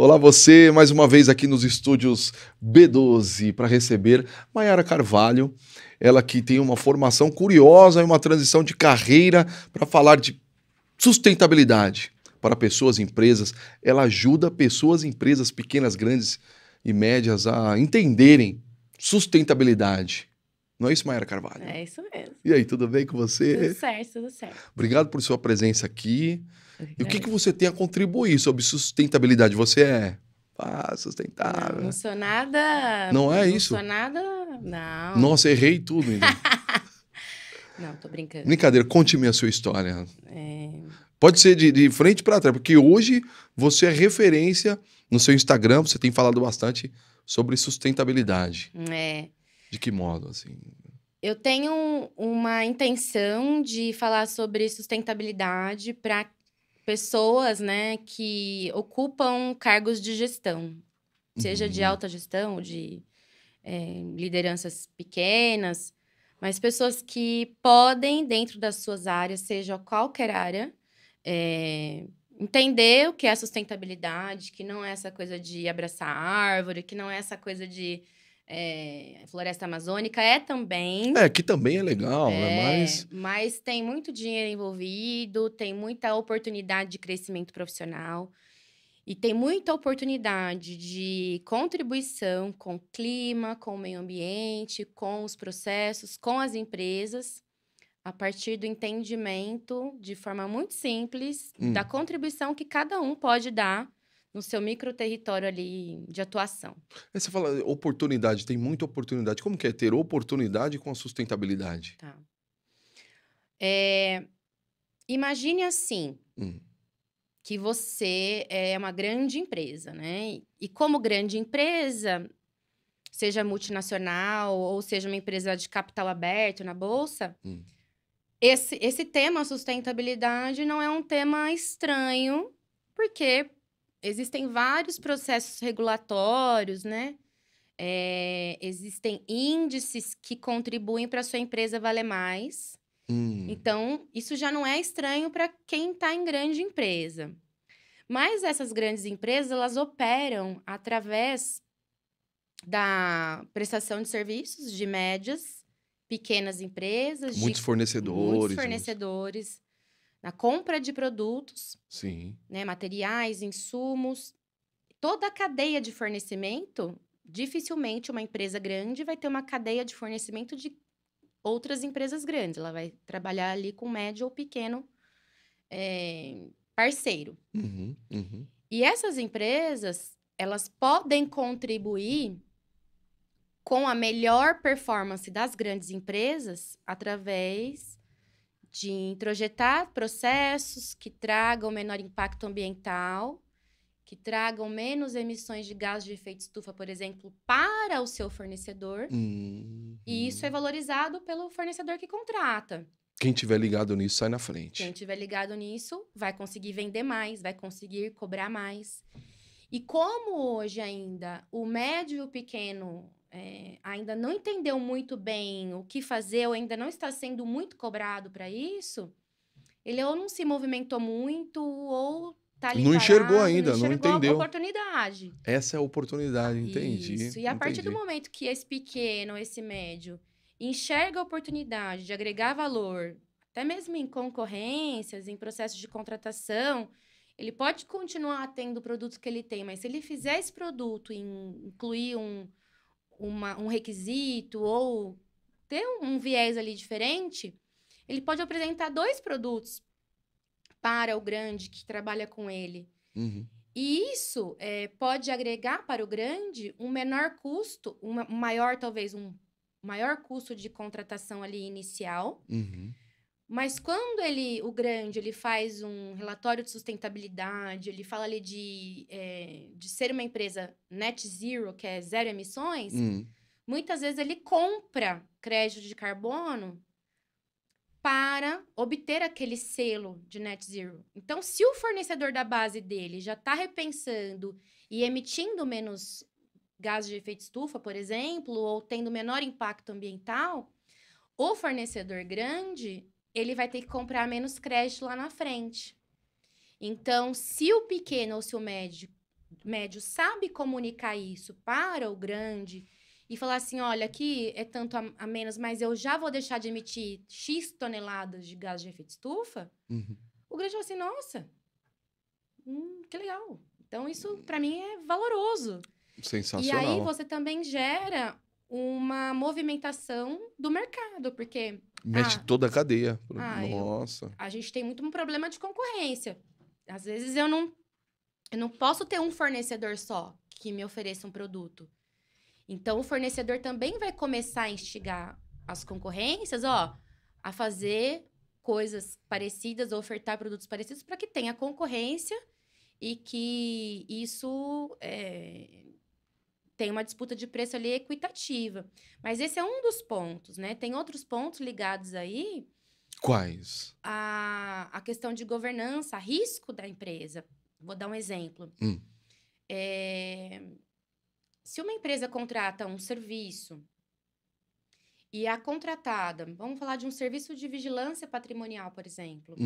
Olá você, mais uma vez aqui nos estúdios B12 para receber Maiara Carvalho, ela que tem uma formação curiosa e uma transição de carreira para falar de sustentabilidade para pessoas e empresas. Ela ajuda pessoas e empresas pequenas, grandes e médias a entenderem sustentabilidade. Não é isso, Maiara Carvalho? É isso mesmo. E aí, tudo bem com você? Tudo certo, tudo certo. Obrigado por sua presença aqui. E o que Agradeço. você tem a contribuir sobre sustentabilidade? Você é Não, sustentável? não sou nada. Não é Não isso? sou nada. Não. Nossa, errei tudo ainda. Não, tô brincando. Brincadeira, conte-me a sua história. É, Pode ser de frente para trás, porque hoje você é referência no seu Instagram, você tem falado bastante sobre sustentabilidade. é, De que modo, assim? eu tenho uma intenção de falar sobre sustentabilidade para pessoas, né, que ocupam cargos de gestão, seja de Uhum. alta gestão, de lideranças pequenas, mas pessoas que podem, dentro das suas áreas, seja qualquer área, entender o que é sustentabilidade, que não é essa coisa de abraçar árvore, que não é essa coisa de floresta amazônica, é também, É, que também é legal, né? Mas mas tem muito dinheiro envolvido, tem muita oportunidade de crescimento profissional. E tem muita oportunidade de contribuição com o clima, com o meio ambiente, com os processos, com as empresas, a partir do entendimento, de forma muito simples, da contribuição que cada um pode dar no seu microterritório ali de atuação. aí você fala oportunidade, tem muita oportunidade. Como que é ter oportunidade com a sustentabilidade? Tá? É, imagine assim, Hum, que você é uma grande empresa, né? E como grande empresa, seja multinacional ou seja uma empresa de capital aberto na bolsa, hum. esse tema sustentabilidade não é um tema estranho, porque existem vários processos regulatórios, né? Existem índices que contribuem para a sua empresa valer mais. Hum. Então, isso já não é estranho para quem está em grande empresa. Mas essas grandes empresas, elas operam através da prestação de serviços de médias, pequenas empresas, Muitos de muitos fornecedores, muitos... fornecedores, na compra de produtos, Sim. né, materiais, insumos, toda a cadeia de fornecimento. Dificilmente uma empresa grande vai ter uma cadeia de fornecimento de outras empresas grandes. Ela vai trabalhar ali com médio ou pequeno parceiro. Uhum, uhum. E essas empresas, elas podem contribuir com a melhor performance das grandes empresas através de introjetar processos que tragam menor impacto ambiental, que tragam menos emissões de gás de efeito estufa, por exemplo, para o seu fornecedor. E isso é Uhum. valorizado pelo fornecedor que contrata. Quem tiver ligado nisso sai na Quem frente. estiver ligado nisso vai conseguir vender mais, vai conseguir cobrar mais. E como hoje ainda o médio e o pequeno ainda não entendeu muito bem o que fazer, ou ainda não está sendo muito cobrado para isso, ele ou não se movimentou muito, ou está ali Não enxergou parado, não ainda, não enxergou a entendeu. oportunidade. Essa é a oportunidade, entendi, Isso. E a partir do entendi. momento que esse pequeno, esse médio, enxerga a oportunidade de agregar valor, até mesmo em concorrências, em processos de contratação, ele pode continuar tendo o produto que ele tem, mas se ele fizer esse produto incluir um requisito ou ter um viés ali diferente, ele pode apresentar 2 produtos para o grande que trabalha com ele. Uhum. E isso pode agregar para o grande um menor custo, um maior, talvez, um maior custo de contratação ali inicial. Uhum. Mas quando o grande, ele faz um relatório de sustentabilidade, ele fala ali de ser uma empresa net zero, que é zero emissões, Uhum. muitas vezes ele compra crédito de carbono para obter aquele selo de net zero. Então, se o fornecedor da base dele já está repensando e emitindo menos gases de efeito estufa, por exemplo, ou tendo menor impacto ambiental, o fornecedor grande, ele vai ter que comprar menos crédito lá na frente. Então, se o pequeno ou se o médio médio sabe comunicar isso para o grande e falar assim, olha, aqui é tanto a menos, mas eu já vou deixar de emitir X toneladas de gás de efeito estufa, Uhum. o grande fala assim, nossa, que legal. Então, isso, para mim, é valoroso. E aí, Sensacional. você também gera uma movimentação do mercado, porque Mexe toda a cadeia. eu, Nossa. a gente tem muito um problema de concorrência. Às vezes, eu não posso ter um fornecedor só que me ofereça um produto. Então, o fornecedor também vai começar a instigar as concorrências, a fazer coisas parecidas, ou ofertar produtos parecidos para que tenha concorrência e que isso tenha uma disputa de preço ali equitativa. Mas esse é um dos pontos, né? Tem outros pontos ligados aí Quais? à questão de governança, a risco da empresa. Vou dar um exemplo. Se uma empresa contrata um serviço e a contratada, vamos falar de um serviço de vigilância patrimonial, por exemplo,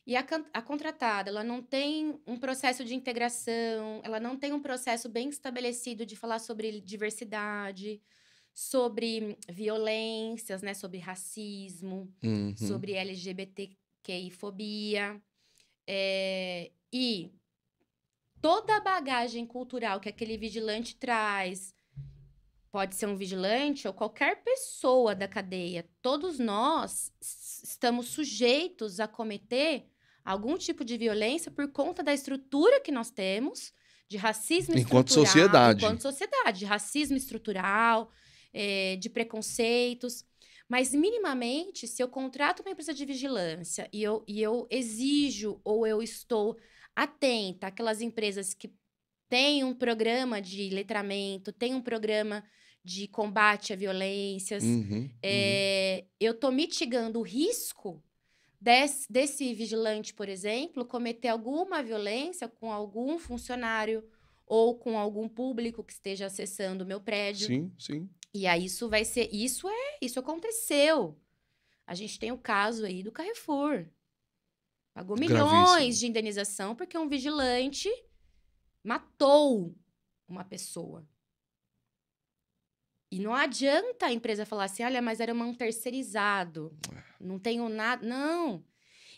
e a contratada, ela não tem um processo de integração, ela não tem um processo bem estabelecido de falar sobre diversidade, sobre violências, né, sobre racismo, sobre LGBTQI-fobia, e toda a bagagem cultural que aquele vigilante traz, pode ser um vigilante ou qualquer pessoa da cadeia, todos nós estamos sujeitos a cometer algum tipo de violência por conta da estrutura que nós temos, de racismo Enquanto estrutural, sociedade. enquanto sociedade, de racismo estrutural, de preconceitos. Mas, minimamente, se eu contrato uma empresa de vigilância e eu exijo ou eu estou atenta àquelas empresas que têm um programa de letramento, têm um programa de combate a violências, eu estou mitigando o risco desse vigilante, por exemplo, cometer alguma violência com algum funcionário ou com algum público que esteja acessando o meu prédio. Sim, sim. E aí isso aconteceu. A gente tem o caso aí do Carrefour. Pagou milhões de indenização porque um vigilante matou uma pessoa. E não adianta a empresa falar assim, olha, mas era um terceirizado, não tenho nada. Não.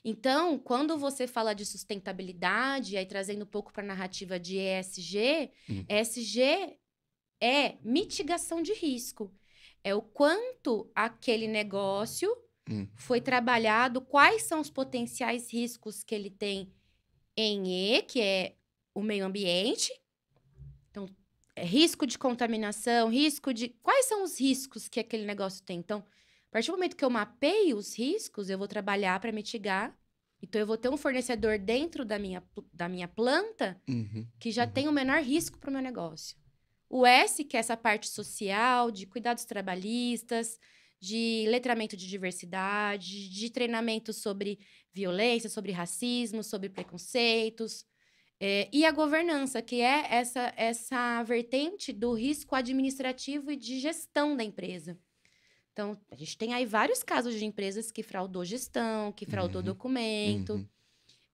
Então, quando você fala de sustentabilidade, aí trazendo um pouco para a narrativa de ESG, ESG é mitigação de risco. É o quanto aquele negócio foi trabalhado, quais são os potenciais riscos que ele tem em E, que é o meio ambiente. Então, risco de contaminação, quais são os riscos que aquele negócio tem? Então, a partir do momento que eu mapeio os riscos, eu vou trabalhar para mitigar. Então, eu vou ter um fornecedor dentro da minha planta que já tem o menor risco para o meu negócio. O S, que é essa parte social, de cuidados trabalhistas, de letramento de diversidade, de treinamento sobre violência, sobre racismo, sobre preconceitos. E a governança, que é essa vertente do risco administrativo e de gestão da empresa. Então, a gente tem aí vários casos de empresas que fraudou gestão, que fraudou documento.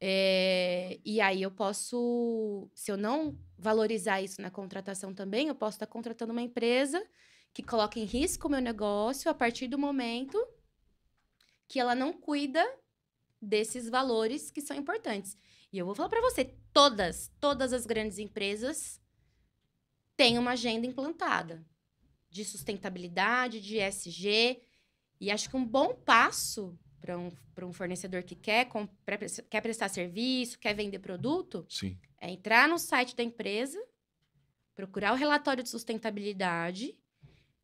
E aí eu posso, se eu não valorizar isso na contratação também, eu posso estar contratando uma empresa que coloca em risco o meu negócio a partir do momento que ela não cuida desses valores que são importantes. E eu vou falar para você, todas as grandes empresas têm uma agenda implantada de sustentabilidade, de ESG, e acho que um bom passo para um fornecedor que quer prestar serviço, quer vender produto, é entrar no site da empresa, procurar o relatório de sustentabilidade,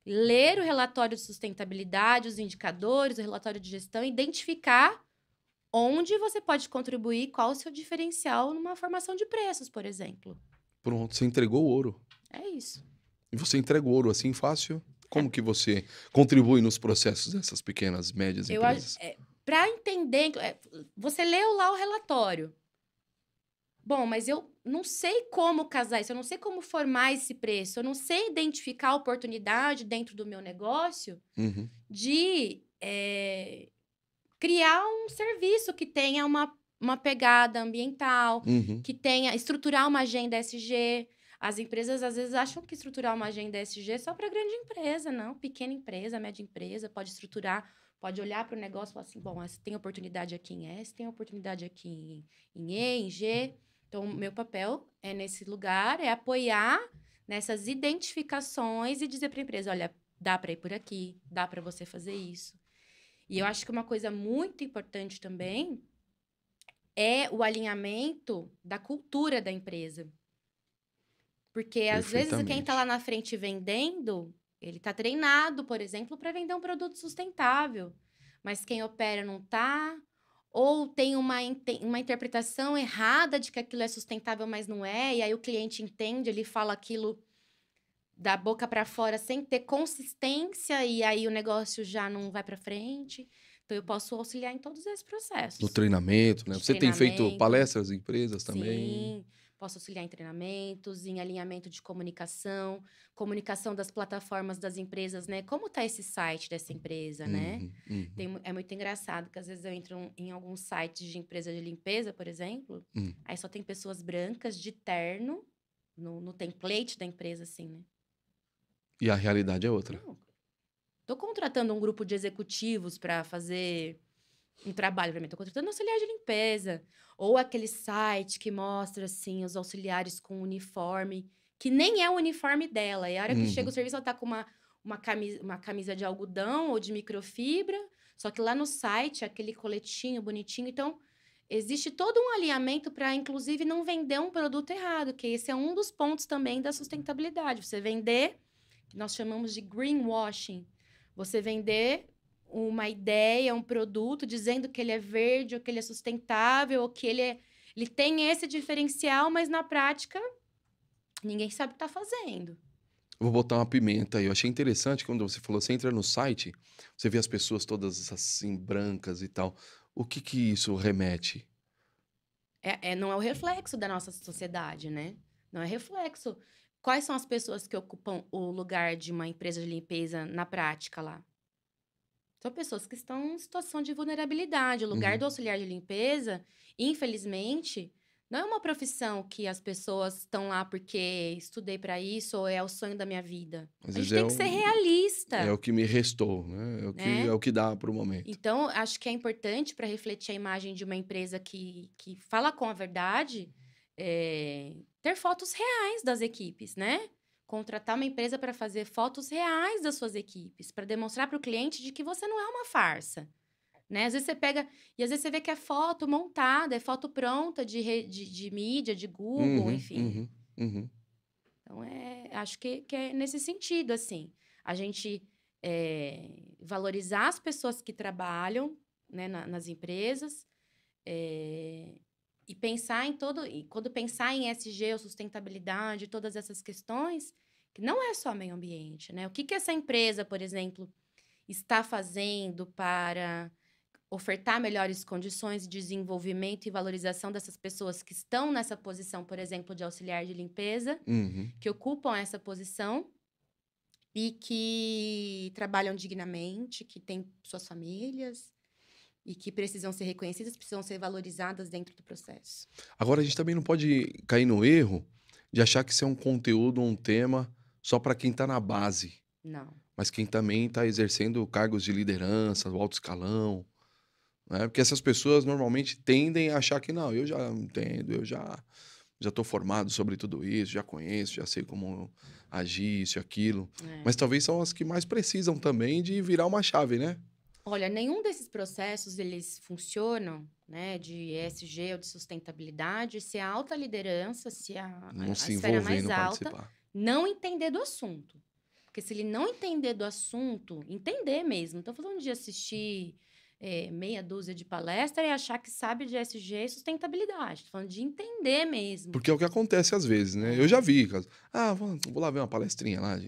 ler o relatório de sustentabilidade, os indicadores, o relatório de gestão, identificar onde você pode contribuir, qual o seu diferencial numa formação de preços, por exemplo. Pronto, você entregou o ouro. É isso. E você entregou ouro assim fácil? Como que você contribui nos processos dessas pequenas, médias empresas? Para entender, você leu lá o relatório. Bom, mas eu não sei como casar isso, eu não sei como formar esse preço, eu não sei identificar a oportunidade dentro do meu negócio de criar um serviço que tenha uma uma pegada ambiental, Uhum. que tenha estruturar uma agenda ESG. As empresas às vezes acham que estruturar uma agenda ESG é só para grande empresa, não. Pequena empresa, média empresa, pode estruturar, pode olhar para o negócio e falar assim, bom, essa tem oportunidade aqui em S, tem oportunidade aqui em E, em G. Então, o meu papel é nesse lugar, é apoiar nessas identificações e dizer para a empresa, olha, dá para ir por aqui, dá para você fazer isso. E eu acho que uma coisa muito importante também é o alinhamento da cultura da empresa. Porque, às vezes, quem está lá Perfeitamente. na frente vendendo, ele está treinado, por exemplo, para vender um produto sustentável. Mas quem opera não está, ou tem uma interpretação errada de que aquilo é sustentável, mas não é, e aí o cliente entende, ele fala aquilo da boca para fora sem ter consistência, e aí o negócio já não vai para frente. Então, eu posso auxiliar em todos esses No processos. treinamento, né? De Você tem feito treinamento, palestras em empresas também? sim, posso auxiliar em treinamentos, em alinhamento de comunicação, comunicação das plataformas das empresas, né? Como tá esse site dessa empresa, né? Uhum, uhum, É muito engraçado que às vezes eu entro em alguns sites de empresa de limpeza, por exemplo, uhum. aí só tem pessoas brancas de terno no template da empresa, assim, né? E a realidade é outra. Não, tô contratando um grupo de executivos para fazer um trabalho para mim, tô contratando um auxiliar de limpeza. Ou aquele site que mostra, assim, os auxiliares com uniforme, que nem é o uniforme dela. E a hora que chega o Uhum. serviço, ela tá com uma camisa de algodão ou de microfibra, só que lá no site, aquele coletinho bonitinho. Então, existe todo um alinhamento para, inclusive, não vender um produto errado, que esse é um dos pontos também da sustentabilidade. Você vender, que nós chamamos de greenwashing. Você vender uma ideia, um produto, dizendo que ele é verde, ou que ele é sustentável, ou que ele tem esse diferencial, mas na prática ninguém sabe o que está fazendo. Vou botar uma pimenta aí. Eu achei interessante quando você falou, você entra no site, você vê as pessoas todas assim, brancas e tal. O que que isso remete? Não é o reflexo da nossa sociedade, né? Não é reflexo. Quais são as pessoas que ocupam o lugar de uma empresa de limpeza na prática lá? São pessoas que estão em situação de vulnerabilidade. O lugar Uhum. do auxiliar de limpeza, infelizmente, não é uma profissão que as pessoas estão lá porque estudei para isso ou é o sonho da minha vida. Às A vezes gente tem que ser é o realista, que me restou, né? É né? o que dá para o momento. Então, acho que é importante para refletir a imagem de uma empresa que fala com a verdade, ter fotos reais das equipes, né? Contratar uma empresa para fazer fotos reais das suas equipes, para demonstrar para o cliente de que você não é uma farsa, né? Às vezes você pega e às vezes você vê que é foto montada, é foto pronta de mídia, de Google, Uhum, enfim. uhum, uhum. Então, acho que é nesse sentido, assim. A gente valorizar as pessoas que trabalham, né, nas empresas, e pensar em todo. E quando pensar em ESG ou sustentabilidade, todas essas questões, que não é só meio ambiente, né? O que essa empresa, por exemplo, está fazendo para ofertar melhores condições de desenvolvimento e valorização dessas pessoas que estão nessa posição, por exemplo, de auxiliar de limpeza, Uhum. que ocupam essa posição e que trabalham dignamente, que têm suas famílias e que precisam ser reconhecidas, precisam ser valorizadas dentro do processo. Agora a gente também não pode cair no erro de achar que isso é um conteúdo, um tema só para quem está na base, Não. mas quem também está exercendo cargos de liderança, o alto escalão, né? Porque essas pessoas normalmente tendem a achar que não, eu já entendo, já estou formado sobre tudo isso, já conheço, já sei como agir, isso e aquilo. É. Mas talvez são as que mais precisam também de virar uma chave, né? Olha, nenhum desses processos eles funcionam, né, de ESG ou de sustentabilidade, se a alta liderança, se Não a se esfera envolver e mais não alta participar. não entender do assunto. Porque se ele não entender do assunto, entender mesmo. Estou falando de assistir meia dúzia de palestras e achar que sabe de ESG e sustentabilidade. Estou falando de entender mesmo. Porque é o que acontece às vezes, né? Eu já É, vi, vou lá ver uma palestrinha lá.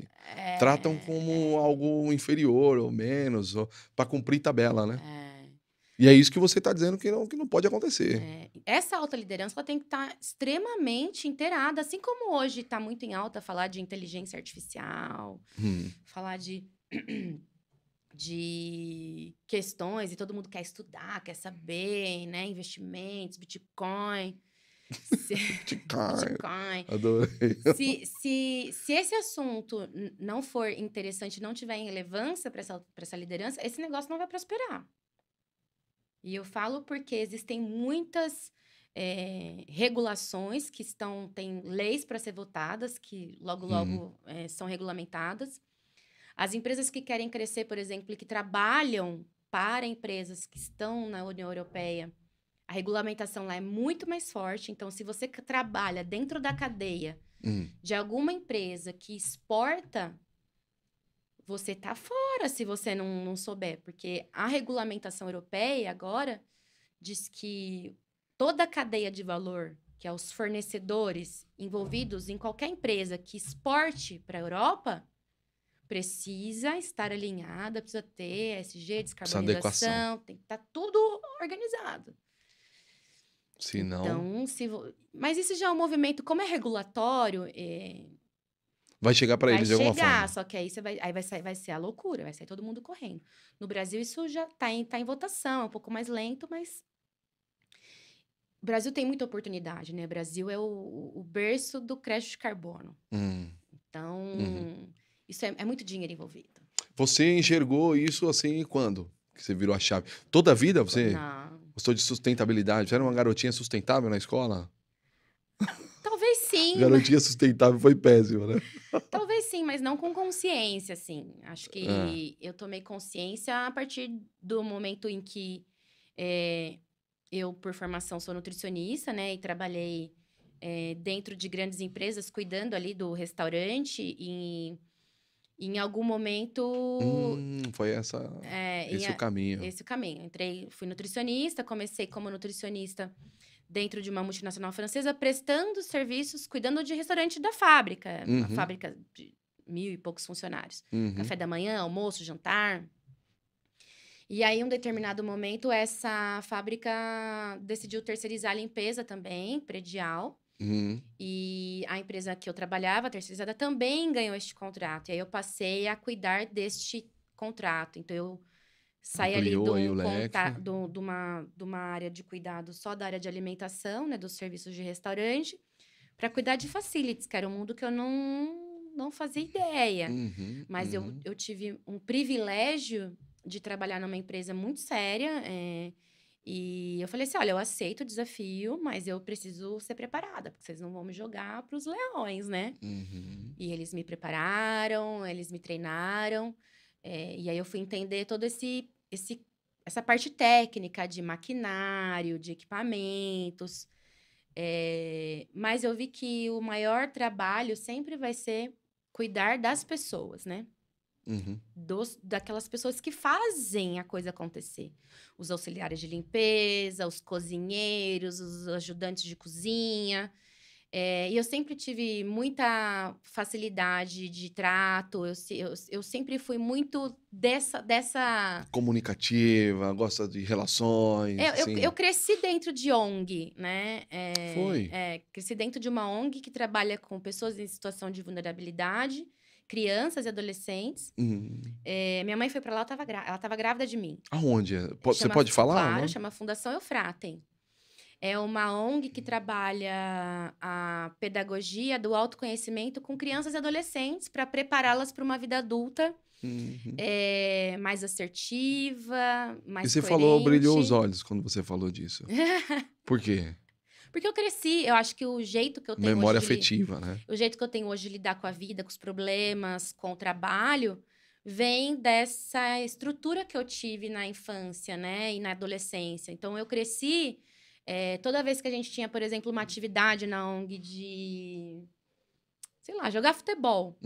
Tratam como é, algo inferior ou menos, para cumprir tabela, né? é. E é isso que você está dizendo que não pode acontecer. Essa alta liderança ela tem que estar extremamente inteirada, assim como hoje está muito em alta falar de inteligência artificial, Hum. falar de de questões, e todo mundo quer estudar, quer saber, né? Investimentos, Bitcoin. Bitcoin. Adorei. Se esse assunto não for interessante, não tiver relevância para essa liderança, esse negócio não vai prosperar. E eu falo porque existem muitas regulações que tem leis para ser votadas, que logo são regulamentadas. As empresas que querem crescer, por exemplo, e que trabalham para empresas que estão na União Europeia, a regulamentação lá é muito mais forte. Então, se você trabalha dentro da cadeia de alguma empresa que exporta, você tá fora se você não souber. Porque a regulamentação europeia agora diz que toda a cadeia de valor, que é os fornecedores envolvidos em qualquer empresa que exporte para a Europa, precisa estar alinhada, precisa ter ESG, descarbonização, tem que estar tudo organizado. Se não... Então, mas isso já é um movimento, como é regulatório... vai chegar para eles de alguma forma. Só que aí vai ser a loucura, vai sair todo mundo correndo. No Brasil, isso já tá em votação, é um pouco mais lento, mas... O Brasil tem muita oportunidade, né? O Brasil é o berço do crédito de carbono. Então, isso é muito dinheiro envolvido. Você enxergou isso assim quando? Que você virou a chave? Toda a vida você gostou de sustentabilidade? Você era uma garotinha sustentável na escola? Talvez sim. Garotinha sustentável foi péssima, né? Talvez sim, mas não com consciência, assim. Acho que eu tomei consciência a partir do momento em que eu, por formação, sou nutricionista, né? E trabalhei dentro de grandes empresas, cuidando ali do restaurante. E em algum momento... foi esse o caminho. Esse o caminho. Fui nutricionista, comecei como nutricionista dentro de uma multinacional francesa, prestando serviços, cuidando de restaurante da fábrica. Uma fábrica de 1.000 e poucos funcionários. Café da manhã, almoço, jantar. E aí, em um determinado momento, essa fábrica decidiu terceirizar a limpeza também, predial. E a empresa que eu trabalhava, terceirizada, também ganhou este contrato. E aí, eu passei a cuidar deste contrato. Então, eu saí ali de uma área de cuidado só da área de alimentação, né, dos serviços de restaurante, para cuidar de facilities, que era um mundo que eu não fazia ideia. Mas eu tive um privilégio de trabalhar numa empresa muito séria. E eu falei assim, olha, eu aceito o desafio, mas eu preciso ser preparada, porque vocês não vão me jogar para os leões, né? E eles me prepararam, eles me treinaram. E aí eu fui entender toda essa parte técnica de maquinário, de equipamentos. Mas eu vi que o maior trabalho sempre vai ser cuidar das pessoas, né? Daquelas pessoas que fazem a coisa acontecer. Os auxiliares de limpeza, os cozinheiros, os ajudantes de cozinha. E eu sempre tive muita facilidade de trato. Eu sempre fui muito dessa... comunicativa, gosta de relações. Eu cresci dentro de ONG, né? Foi? Cresci dentro de uma ONG que trabalha com pessoas em situação de vulnerabilidade, crianças e adolescentes. Minha mãe foi pra lá, ela estava grávida de mim. Aonde? Você pode falar? Claro, chama Fundação Eufratem. É uma ONG que trabalha a pedagogia do autoconhecimento com crianças e adolescentes para prepará-las para uma vida adulta mais assertiva, mais E você coerente. brilhou os olhos quando você falou disso. Por quê? Porque eu cresci, eu acho que o jeito que eu tenho memória hoje afetiva, né? O jeito que eu tenho hoje de lidar com a vida, com os problemas, com o trabalho, vem dessa estrutura que eu tive na infância, né? E na adolescência. Então, eu cresci... toda vez que a gente tinha, por exemplo, uma atividade na ONG de... sei lá, jogar futebol.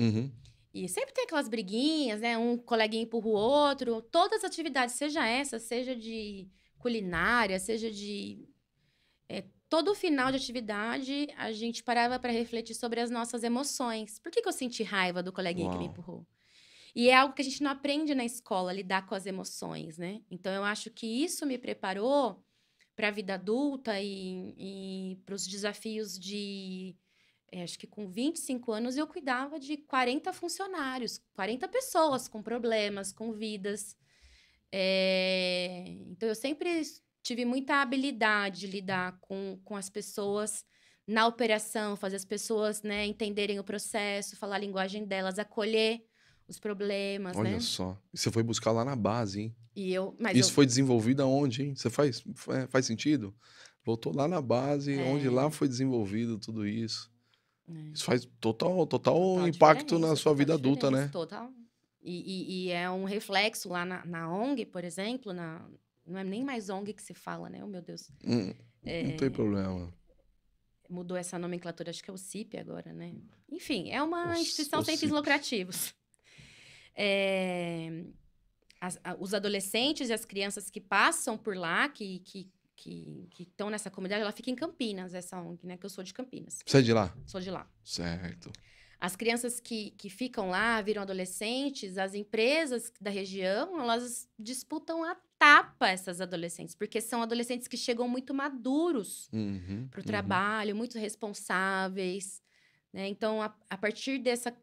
E sempre tem aquelas briguinhas, né? Um coleguinha empurra o outro. Todas as atividades, seja de culinária, seja de... todo final de atividade, a gente parava para refletir sobre as nossas emoções. Por que eu senti raiva do coleguinha que me empurrou? E é algo que a gente não aprende na escola, lidar com as emoções, né? Então, eu acho que isso me preparou para a vida adulta e para os desafios de... acho que com 25 anos eu cuidava de 40 funcionários, 40 pessoas com problemas, com vidas. Então, eu sempre tive muita habilidade de lidar com as pessoas na operação, fazer as pessoas, né, entenderem o processo, falar a linguagem delas, acolher os problemas, Olha né? só. E você foi buscar lá na base, hein? Mas Isso eu, foi desenvolvido aonde, hein? Você faz sentido? Voltou lá na base, onde lá é, foi desenvolvido tudo isso. é, Isso faz total total impacto na diferença, sua total vida adulta, diferença, né? total. E é um reflexo lá na ONG, por exemplo, não é nem mais ONG que se fala, né? Oh, meu Deus. Hum, não tem problema. Mudou essa nomenclatura, acho que é o CIP agora, né? Enfim, é uma instituição O sem fins CIP. lucrativos. É, os adolescentes e as crianças que passam por lá, que estão nessa comunidade, ela fica em Campinas, essa ONG, né? Que eu sou de Campinas. Você é de lá? Sou de lá. Certo. As crianças que ficam lá, viram adolescentes, as empresas da região, elas disputam a tapa essas adolescentes, porque são adolescentes que chegam muito maduros Uhum, para o uhum. trabalho, muito responsáveis, né? Então, a partir dessa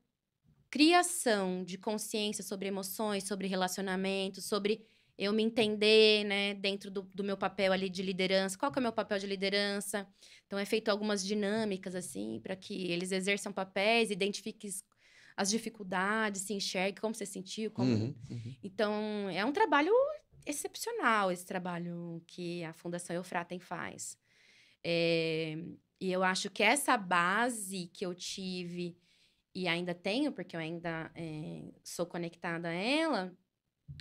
criação de consciência sobre emoções, sobre relacionamento, sobre eu me entender, né, dentro do meu papel ali de liderança. Qual que é o meu papel de liderança? Então, é feito algumas dinâmicas, assim, para que eles exerçam papéis, identifiquem as dificuldades, se enxergue como você sentiu, como... Uhum, uhum. Então, é um trabalho excepcional, esse trabalho que a Fundação Eufratem faz. E eu acho que essa base que eu tive e ainda tenho, porque eu ainda sou conectada a ela,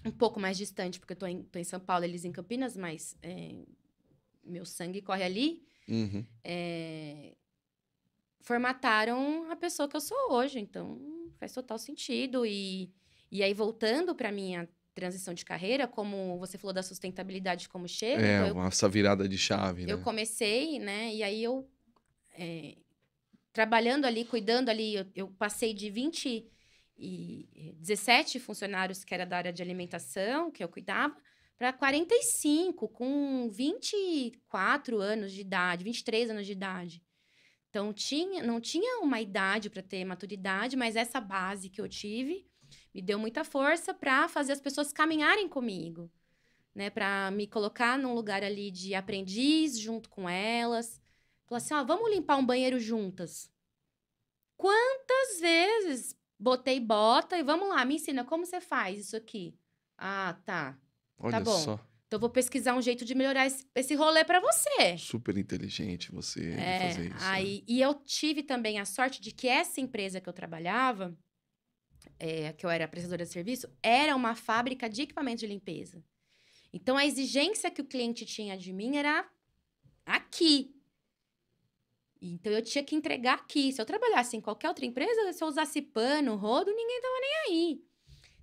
um pouco mais distante, porque eu tô em São Paulo, eles em Campinas, mas meu sangue corre ali, Uhum. formataram a pessoa que eu sou hoje. Então, faz total sentido. E aí, voltando para minha transição de carreira, como você falou da sustentabilidade como chega, É, então essa virada de chave, eu né? comecei, né? E aí trabalhando ali, cuidando ali, eu passei de 17 funcionários que era da área de alimentação, que eu cuidava, para 45, com 24 anos de idade, 23 anos de idade. Então, não tinha uma idade para ter maturidade, mas essa base que eu tive me deu muita força para fazer as pessoas caminharem comigo, né? Para me colocar num lugar ali de aprendiz junto com elas. Falar assim, ó, vamos limpar um banheiro juntas. Quantas vezes botei bota e vamos lá, me ensina como você faz isso aqui. Ah, tá Olha bom. só. Então, eu vou pesquisar um jeito de melhorar esse rolê para você. Super inteligente você de fazer isso, né? E eu tive também a sorte de que essa empresa que eu trabalhava, que eu era prestadora de serviço, era uma fábrica de equipamentos de limpeza. Então, a exigência que o cliente tinha de mim era aqui. Então, eu tinha que entregar aqui. Se eu trabalhasse em qualquer outra empresa, se eu usasse pano, rodo, ninguém tava nem aí.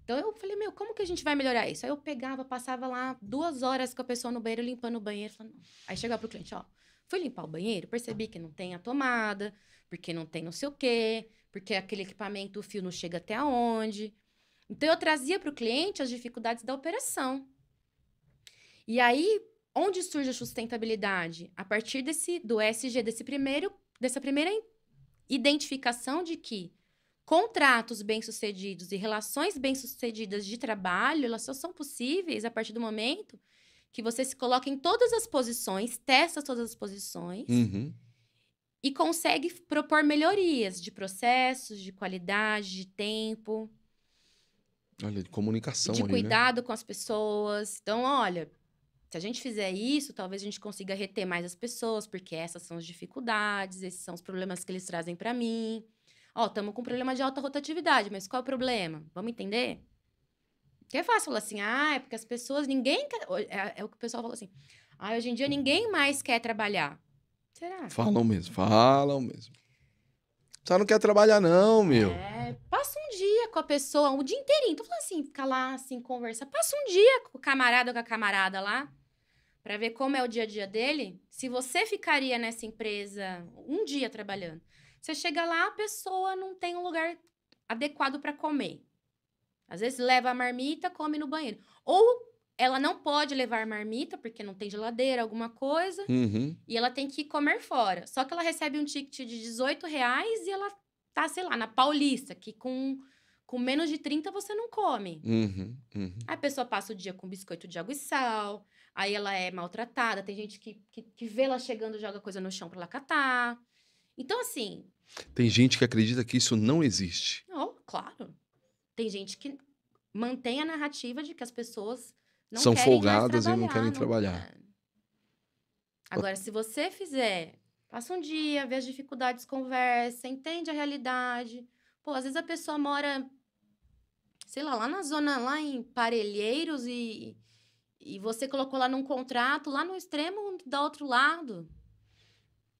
Então, eu falei, meu, como que a gente vai melhorar isso? Aí eu pegava, passava lá 2 horas com a pessoa no banheiro, limpando o banheiro. Falando... Aí chegava pro cliente, ó, fui limpar o banheiro, percebi que não tem a tomada, porque não tem não sei o quê, porque aquele equipamento, o fio não chega até aonde. Então, eu trazia para o cliente as dificuldades da operação. E aí, onde surge a sustentabilidade? A partir do ESG, dessa primeira identificação de que contratos bem-sucedidos e relações bem-sucedidas de trabalho, elas só são possíveis a partir do momento que você se coloca em todas as posições, testa todas as posições Uhum. e consegue propor melhorias de processos, de qualidade, de tempo, Olha, de comunicação de ali, né? cuidado com as pessoas. Então, olha, se a gente fizer isso, talvez a gente consiga reter mais as pessoas, porque essas são as dificuldades, esses são os problemas que eles trazem para mim. Ó, estamos com um problema de alta rotatividade, mas qual é o problema? Vamos entender? Que é fácil falar assim, é porque as pessoas, ninguém quer... É o que o pessoal fala assim, hoje em dia ninguém mais quer trabalhar. Será? Falam mesmo, falam mesmo. Só não quer trabalhar não, meu. Passa um dia com a pessoa, o dia inteirinho. Tô falando assim, ficar lá, assim, conversar. Passa um dia com o camarada ou com a camarada lá, pra ver como é o dia a dia dele. Se você ficaria nessa empresa um dia trabalhando, você chega lá, a pessoa não tem um lugar adequado pra comer. Às vezes leva a marmita, come no banheiro. Ou ela não pode levar a marmita, porque não tem geladeira, alguma coisa, Uhum. e ela tem que comer fora. Só que ela recebe um ticket de R$18 e ela tá, sei lá, na Paulista, que com Com menos de 30 você não come. Uhum, uhum. Aí a pessoa passa o dia com biscoito de água e sal, aí ela é maltratada, tem gente que vê ela chegando e joga coisa no chão pra ela catar. Então, assim, Tem gente que acredita que isso não existe. claro, tem gente que mantém a narrativa de que as pessoas não São querem mais folgadas e não querem trabalhar. trabalhar. Agora, se você fizer, passa um dia, vê as dificuldades, conversa, entende a realidade. Pô, às vezes a pessoa mora, sei lá na zona, lá em Parelheiros e você colocou lá num contrato, lá no extremo do outro lado.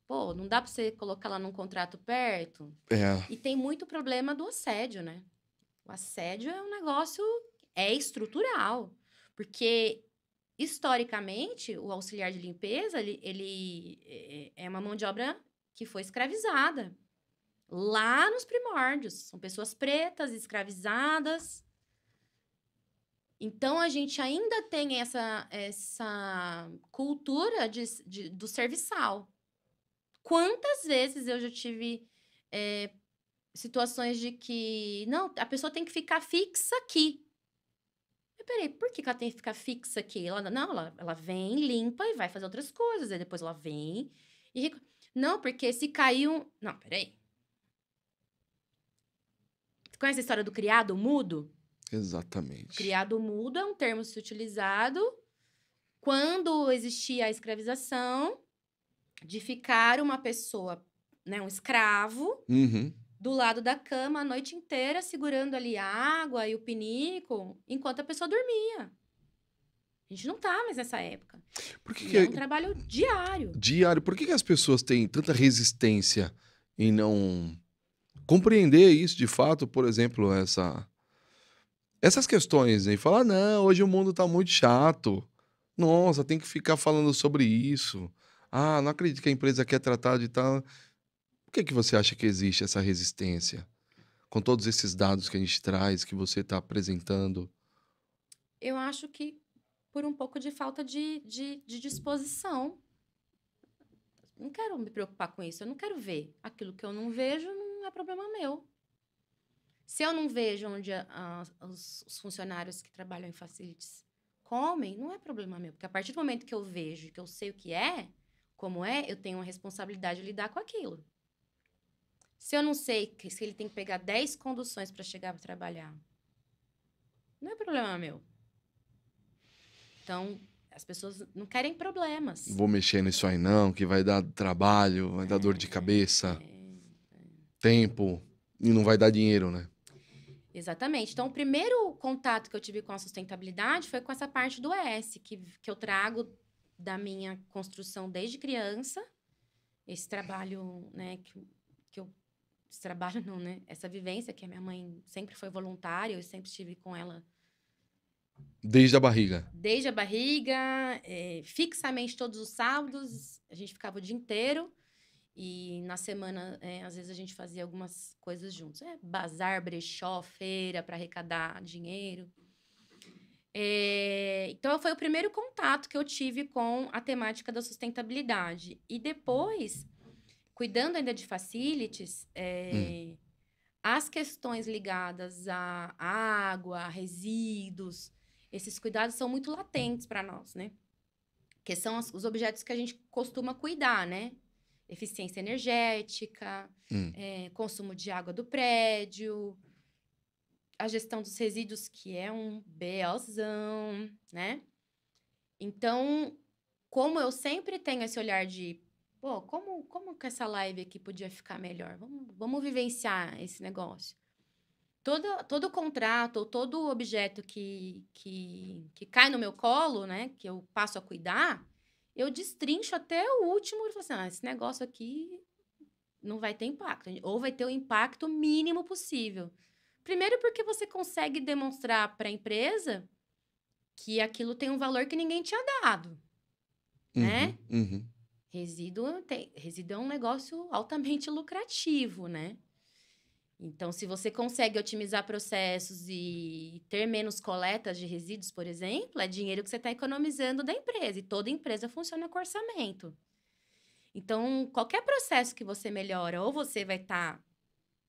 Pô, não dá pra você colocar lá num contrato perto? É, E tem muito problema do assédio, né? O assédio é um negócio, é estrutural. Porque, historicamente, o auxiliar de limpeza, ele é uma mão de obra que foi escravizada. Lá nos primórdios. São pessoas pretas, escravizadas. Então, a gente ainda tem essa cultura do serviçal. Quantas vezes eu já tive situações de que, não, a pessoa tem que ficar fixa aqui. Mas peraí, por que ela tem que ficar fixa aqui? Ela vem, limpa e vai fazer outras coisas. Aí depois ela vem e... Não, porque se caiu... Não, peraí. Você conhece a história do criado mudo? exatamente. Criado mudo é um termo se utilizado quando existia a escravização de ficar uma pessoa, né, um escravo, Uhum. do lado da cama a noite inteira, segurando ali a água e o pinico, enquanto a pessoa dormia. A gente não tá mais nessa época. Por que E que é é um trabalho diário. diário? Por que que as pessoas têm tanta resistência em não compreender isso de fato? Por exemplo, essas questões, e falar: "Não, hoje o mundo tá muito chato. Nossa, tem que ficar falando sobre isso. Ah, não acredito que a empresa quer tratar de tal". Por que que você acha que existe essa resistência? Com todos esses dados que a gente traz, que você está apresentando. Eu acho que por um pouco de falta de disposição. Não quero me preocupar com isso. Eu não quero ver. Aquilo que eu não vejo não é problema meu. Se eu não vejo onde os funcionários que trabalham em facilities comem, não é problema meu. Porque a partir do momento que eu vejo, que eu sei o que é, como é, eu tenho uma responsabilidade de lidar com aquilo. Se eu não sei se ele tem que pegar 10 conduções para chegar para trabalhar, não é problema meu. Então, as pessoas não querem problemas. Vou mexer nisso aí não, que vai dar trabalho, vai dar dor de cabeça, tempo, e não vai dar dinheiro, né? Exatamente. Então, o primeiro contato que eu tive com a sustentabilidade foi com essa parte do ES, que eu trago da minha construção desde criança. Esse trabalho, né, que eu... Esse trabalho não, né? Essa vivência que a minha mãe sempre foi voluntária, eu sempre estive com ela Desde a barriga. desde a barriga, fixamente todos os sábados, a gente ficava o dia inteiro. E na semana, às vezes a gente fazia algumas coisas juntos. Bazar, brechó, feira para arrecadar dinheiro. Então, foi o primeiro contato que eu tive com a temática da sustentabilidade. E depois, cuidando ainda de facilities, as questões ligadas à água, a resíduos, esses cuidados são muito latentes para nós, né? Que são os objetos que a gente costuma cuidar, né? Eficiência energética, consumo de água do prédio, a gestão dos resíduos, que é um BOzão, né? Então, como eu sempre tenho esse olhar de, pô, como que essa live aqui podia ficar melhor? Vamos vivenciar esse negócio. Todo contrato ou todo objeto que cai no meu colo, né? Que eu passo a cuidar, eu destrincho até o último e falo assim, esse negócio aqui não vai ter impacto. Ou vai ter o impacto mínimo possível. Primeiro porque você consegue demonstrar para a empresa que aquilo tem um valor que ninguém tinha dado, né? Uhum. Resíduo é um negócio altamente lucrativo, né? Então, se você consegue otimizar processos e ter menos coletas de resíduos, por exemplo, é dinheiro que você está economizando da empresa. E toda empresa funciona com orçamento. Então, qualquer processo que você melhora, ou você vai estar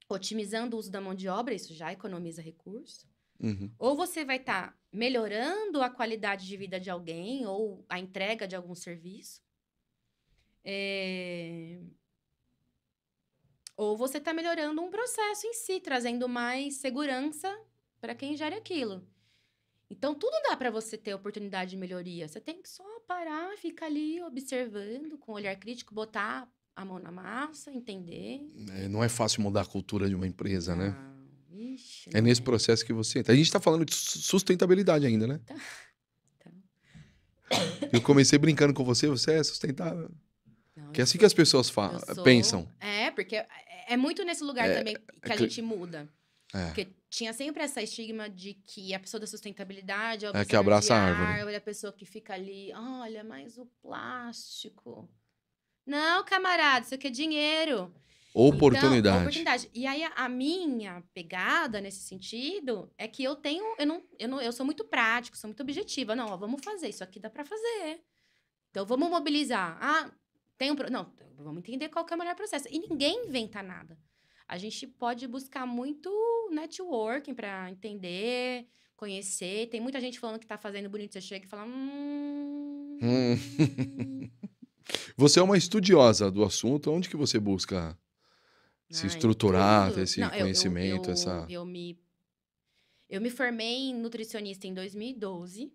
otimizando o uso da mão de obra, isso já economiza recursos. Uhum. Ou você vai estar melhorando a qualidade de vida de alguém ou a entrega de algum serviço. Ou você está melhorando um processo em si, trazendo mais segurança para quem gera aquilo. Então, tudo dá para você ter oportunidade de melhoria. Você tem que só parar, ficar ali observando, com olhar crítico, botar a mão na massa, entender. Não é fácil mudar a cultura de uma empresa, né? Não, ixi, É não nesse é. processo que você entra. A gente tá falando de sustentabilidade ainda, né? Tá. Eu comecei brincando com você, você é sustentável. Não, Que é eu assim sou. que as pessoas Eu sou. pensam. Porque é muito nesse lugar É, também é que a que- gente muda. é, Porque tinha sempre essa estigma de que a pessoa da sustentabilidade é o é que pensador de abraça a árvore. árvore, a pessoa que fica ali, olha, mas o plástico. Não, camarada, isso aqui é dinheiro. Então, Oportunidade. oportunidade. E aí, a minha pegada nesse sentido é que eu sou muito prático, sou muito objetiva. Não, ó, vamos fazer, isso aqui dá pra fazer. Então, vamos mobilizar. Ah, não, vamos entender qual que é o melhor processo. E ninguém inventa nada. A gente pode buscar muito networking para entender, conhecer. Tem muita gente falando que tá fazendo bonito, você chega e fala... Hum. Você é uma estudiosa do assunto. Onde que você busca se Ai, estruturar, ter tudo. esse Não, conhecimento, essa... eu me formei em nutricionista em 2012.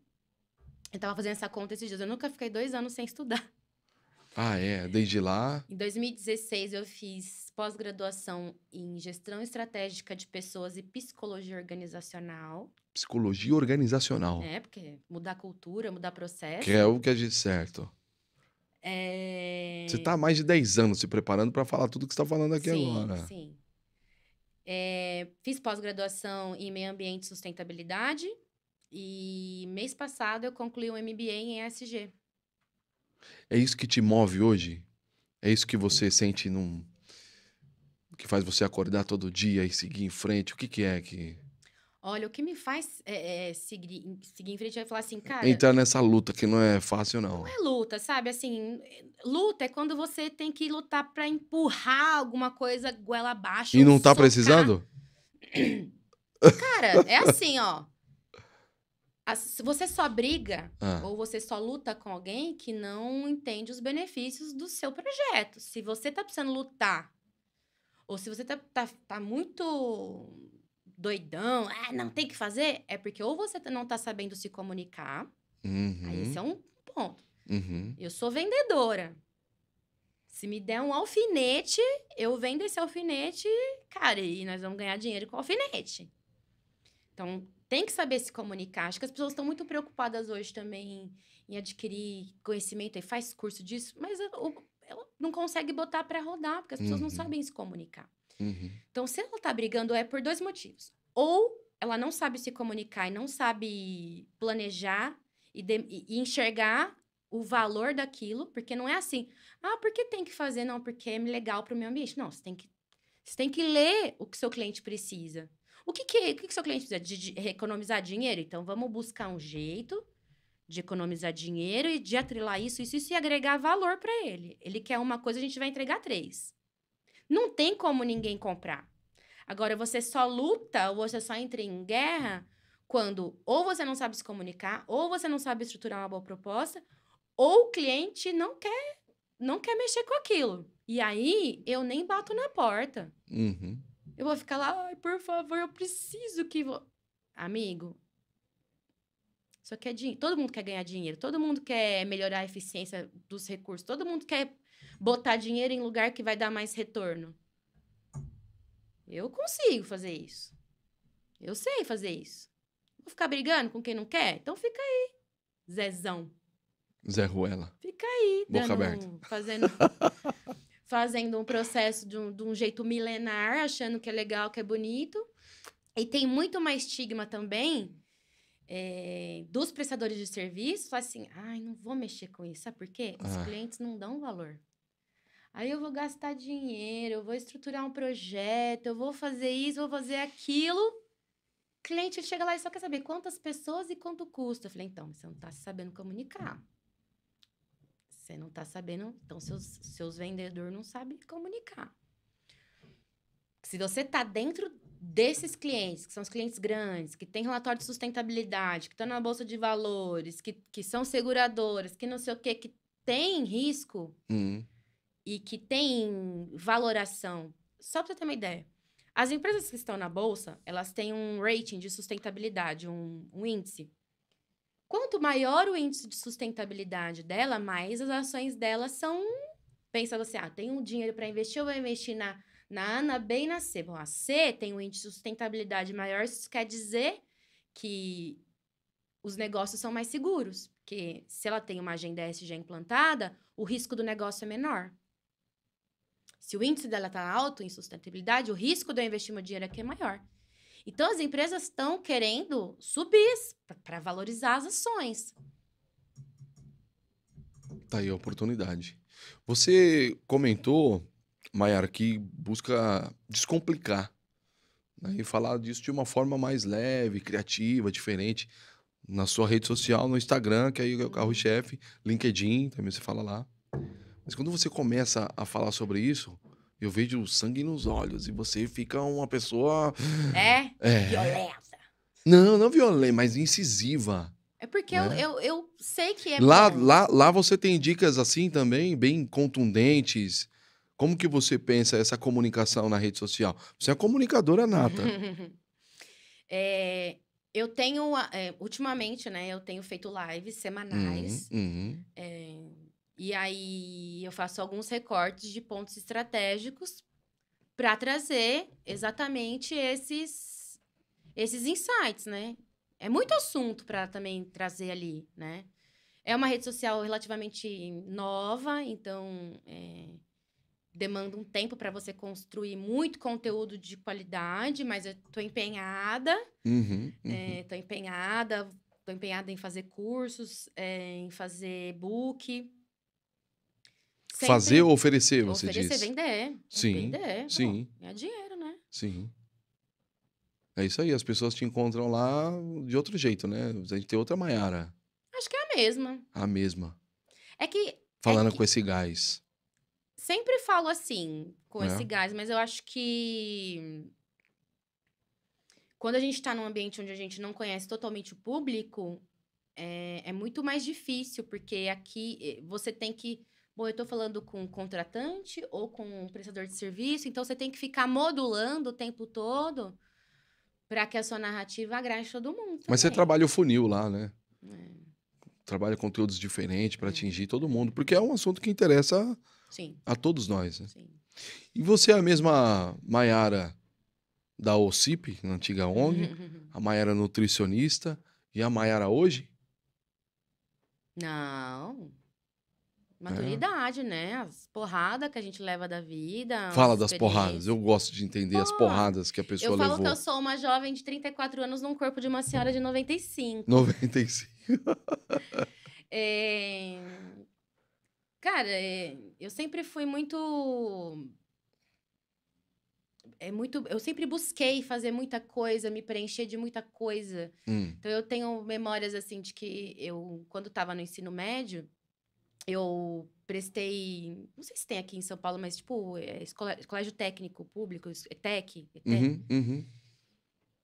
Eu tava fazendo essa conta esses dias. Eu nunca fiquei 2 anos sem estudar. Ah, é? Desde lá... Em 2016, eu fiz pós-graduação em gestão estratégica de pessoas e psicologia organizacional. Psicologia organizacional. Porque mudar cultura, mudar Que é processo. o que a gente... Certo. Você tá há mais de 10 anos se preparando para falar tudo que você tá falando aqui Sim, agora. sim. Fiz pós-graduação em meio ambiente e sustentabilidade. E mês passado eu concluí um MBA em ESG. É isso que te move hoje? É isso que você sente num... que faz você acordar todo dia e seguir em frente? O que que é que... Olha, o que me faz seguir em frente é falar assim, cara, Entrar nessa luta que não é fácil, não não. é luta, sabe? Assim, luta é quando você tem que lutar pra empurrar alguma coisa goela abaixo E ou não tá socar. precisando? Cara, é assim, ó. Se você só briga Ah, ou você só luta com alguém que não entende os benefícios do seu projeto. Se você tá precisando lutar, ou se você tá muito doidão, não tem que fazer, é porque ou você não tá sabendo se comunicar, aí esse uhum, é um ponto. uhum, Eu sou vendedora. Se me der um alfinete, eu vendo esse alfinete, cara, e nós vamos ganhar dinheiro com o alfinete. Então, tem que saber se comunicar. Acho que as pessoas estão muito preocupadas hoje também em adquirir conhecimento e faz curso disso, mas ela não consegue botar para rodar, porque as pessoas não uhum, sabem se comunicar. uhum, Então, se ela tá brigando, é por 2 motivos. Ou ela não sabe se comunicar e não sabe planejar e enxergar o valor daquilo, porque não é assim, por que tem que fazer? Não, porque é legal para o meio ambiente. Não, você tem que ler o que seu cliente precisa. O que seu cliente precisa? De economizar dinheiro? Então, vamos buscar um jeito de economizar dinheiro e de atrelar isso e agregar valor para ele. Ele quer uma coisa, a gente vai entregar 3. Não tem como ninguém comprar. Agora, você só luta ou você só entra em guerra quando ou você não sabe se comunicar, ou você não sabe estruturar uma boa proposta, ou o cliente não quer mexer com aquilo. E aí, eu nem bato na porta. uhum. Eu vou ficar lá, ai, por favor, eu preciso que... Amigo, só quer dinheiro. Todo mundo quer ganhar dinheiro. Todo mundo quer melhorar a eficiência dos recursos. Todo mundo quer botar dinheiro em lugar que vai dar mais retorno. Eu consigo fazer isso. Eu sei fazer isso. Vou ficar brigando com quem não quer? Então fica aí, Zezão. Zé Ruela. Fica aí, Boca aberta. fazendo um processo de um jeito milenar, achando que é legal, que é bonito. E tem muito mais estigma também dos prestadores de serviço. Fala assim, não vou mexer com isso. Sabe por quê? Os clientes não dão valor. Aí eu vou gastar dinheiro, eu vou estruturar um projeto, eu vou fazer isso, vou fazer aquilo. O cliente chega lá e só quer saber quantas pessoas e quanto custa. Eu falei, então, você não está sabendo comunicar. Você não está sabendo... Então, seus vendedores não sabem comunicar. Se você tá dentro desses clientes, que são os clientes grandes, que têm relatório de sustentabilidade, que estão na bolsa de valores, que são seguradoras, que não sei o quê, que tem risco Uhum. e que tem valoração. Só para você ter uma ideia. As empresas que estão na bolsa, elas têm um rating de sustentabilidade, um índice. Quanto maior o índice de sustentabilidade dela, mais as ações dela são... Pensa você, tem dinheiro para investir, eu vou investir na A, na B e na C. Bom, a C tem um índice de sustentabilidade maior, isso quer dizer que os negócios são mais seguros. Porque se ela tem uma agenda ESG implantada, o risco do negócio é menor. Se o índice dela está alto em sustentabilidade, o risco de eu investir meu dinheiro aqui é maior. Então, as empresas estão querendo subir para valorizar as ações. Tá aí a oportunidade. Você comentou, Mayara, que busca descomplicar, né? E falar disso de uma forma mais leve, criativa, diferente. Na sua rede social, no Instagram, que aí é o carro-chefe, LinkedIn, também você fala lá. Mas quando você começa a falar sobre isso, eu vejo sangue nos olhos e você fica uma pessoa. Violenta. Não violenta, mas incisiva. É porque Né? eu sei que é Lá, bom. lá você tem dicas assim também, bem contundentes. Como que você pensa essa comunicação na rede social? Você é uma comunicadora nata. Eu tenho, ultimamente, né, eu tenho feito lives semanais. Uhum. E aí eu faço alguns recortes de pontos estratégicos para trazer exatamente esses insights, né? É muito assunto para também trazer ali, né? É uma rede social relativamente nova, então demanda um tempo para você construir muito conteúdo de qualidade, mas eu tô empenhada, tô empenhada em fazer cursos, em fazer e-book. Fazer ou oferecer, você Oferecer, diz? vender. Sim, Vender. sim. Pô, ganhar dinheiro, né? Sim. É isso aí, as pessoas te encontram lá de outro jeito, né? A gente tem outra Mayara, Acho que é a mesma. a mesma, É que falando com esse gás, sempre falo assim, com esse né? gás, mas eu acho que quando a gente tá num ambiente onde a gente não conhece totalmente o público, é muito mais difícil, porque aqui você tem que. Bom, eu tô falando com um contratante ou com um prestador de serviço, então você tem que ficar modulando o tempo todo para que a sua narrativa agrade todo mundo Mas você também. trabalha o funil lá, né? É, Trabalha conteúdos diferentes para atingir todo mundo, porque é um assunto que interessa sim, a todos nós, né? sim. E você é a mesma Mayara da OCIP, na antiga ONG, a Mayara nutricionista e a Mayara hoje? Não. É. Maturidade, né? As porradas que a gente leva da vida, as Fala das porradas. Eu experiências. gosto de entender Pô, as porradas que a eu pessoa falo que eu levou. sou uma jovem de 34 anos num corpo de uma senhora de 95. 95. É... Cara, eu sempre fui muito... Eu sempre busquei fazer muita coisa, me preencher de muita coisa. Então, eu tenho memórias, assim, de que eu, quando estava no ensino médio, eu prestei... Não sei se tem aqui em São Paulo, mas, tipo, colégio técnico público, ETEC, ETEC. Uhum.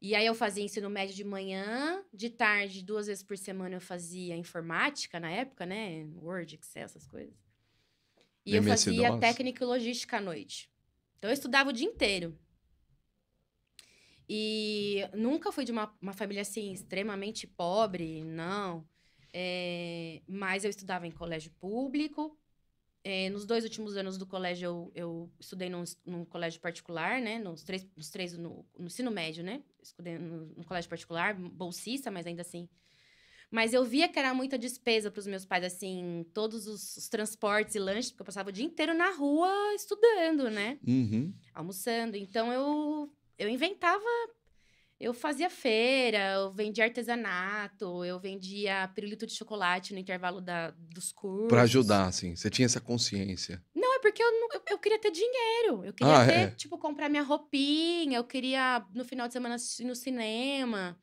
E aí, eu fazia ensino médio de manhã, de tarde, 2 vezes por semana, eu fazia informática, na época, né? Word, Excel, essas coisas. E eu fazia MS-DOS. técnica e logística à noite. Então, eu estudava o dia inteiro. E nunca fui de uma família, assim, extremamente pobre, não. Mas eu estudava em colégio público. Nos 2 últimos anos do colégio, eu estudei num colégio particular, né? Nos três no ensino médio, né? Estudei no colégio particular, bolsista, mas ainda assim. Mas eu via que era muita despesa para os meus pais, assim, todos os transportes e lanches, porque eu passava o dia inteiro na rua estudando, né? Uhum. Almoçando. Então, eu inventava. Eu fazia feira, eu vendia artesanato, eu vendia pirulito de chocolate no intervalo dos Pra cursos. ajudar, assim. Você tinha essa consciência. Não, é porque eu queria ter dinheiro. Eu queria Ah, ter, é. tipo, comprar minha roupinha. Eu queria, no final de semana, assistir no cinema.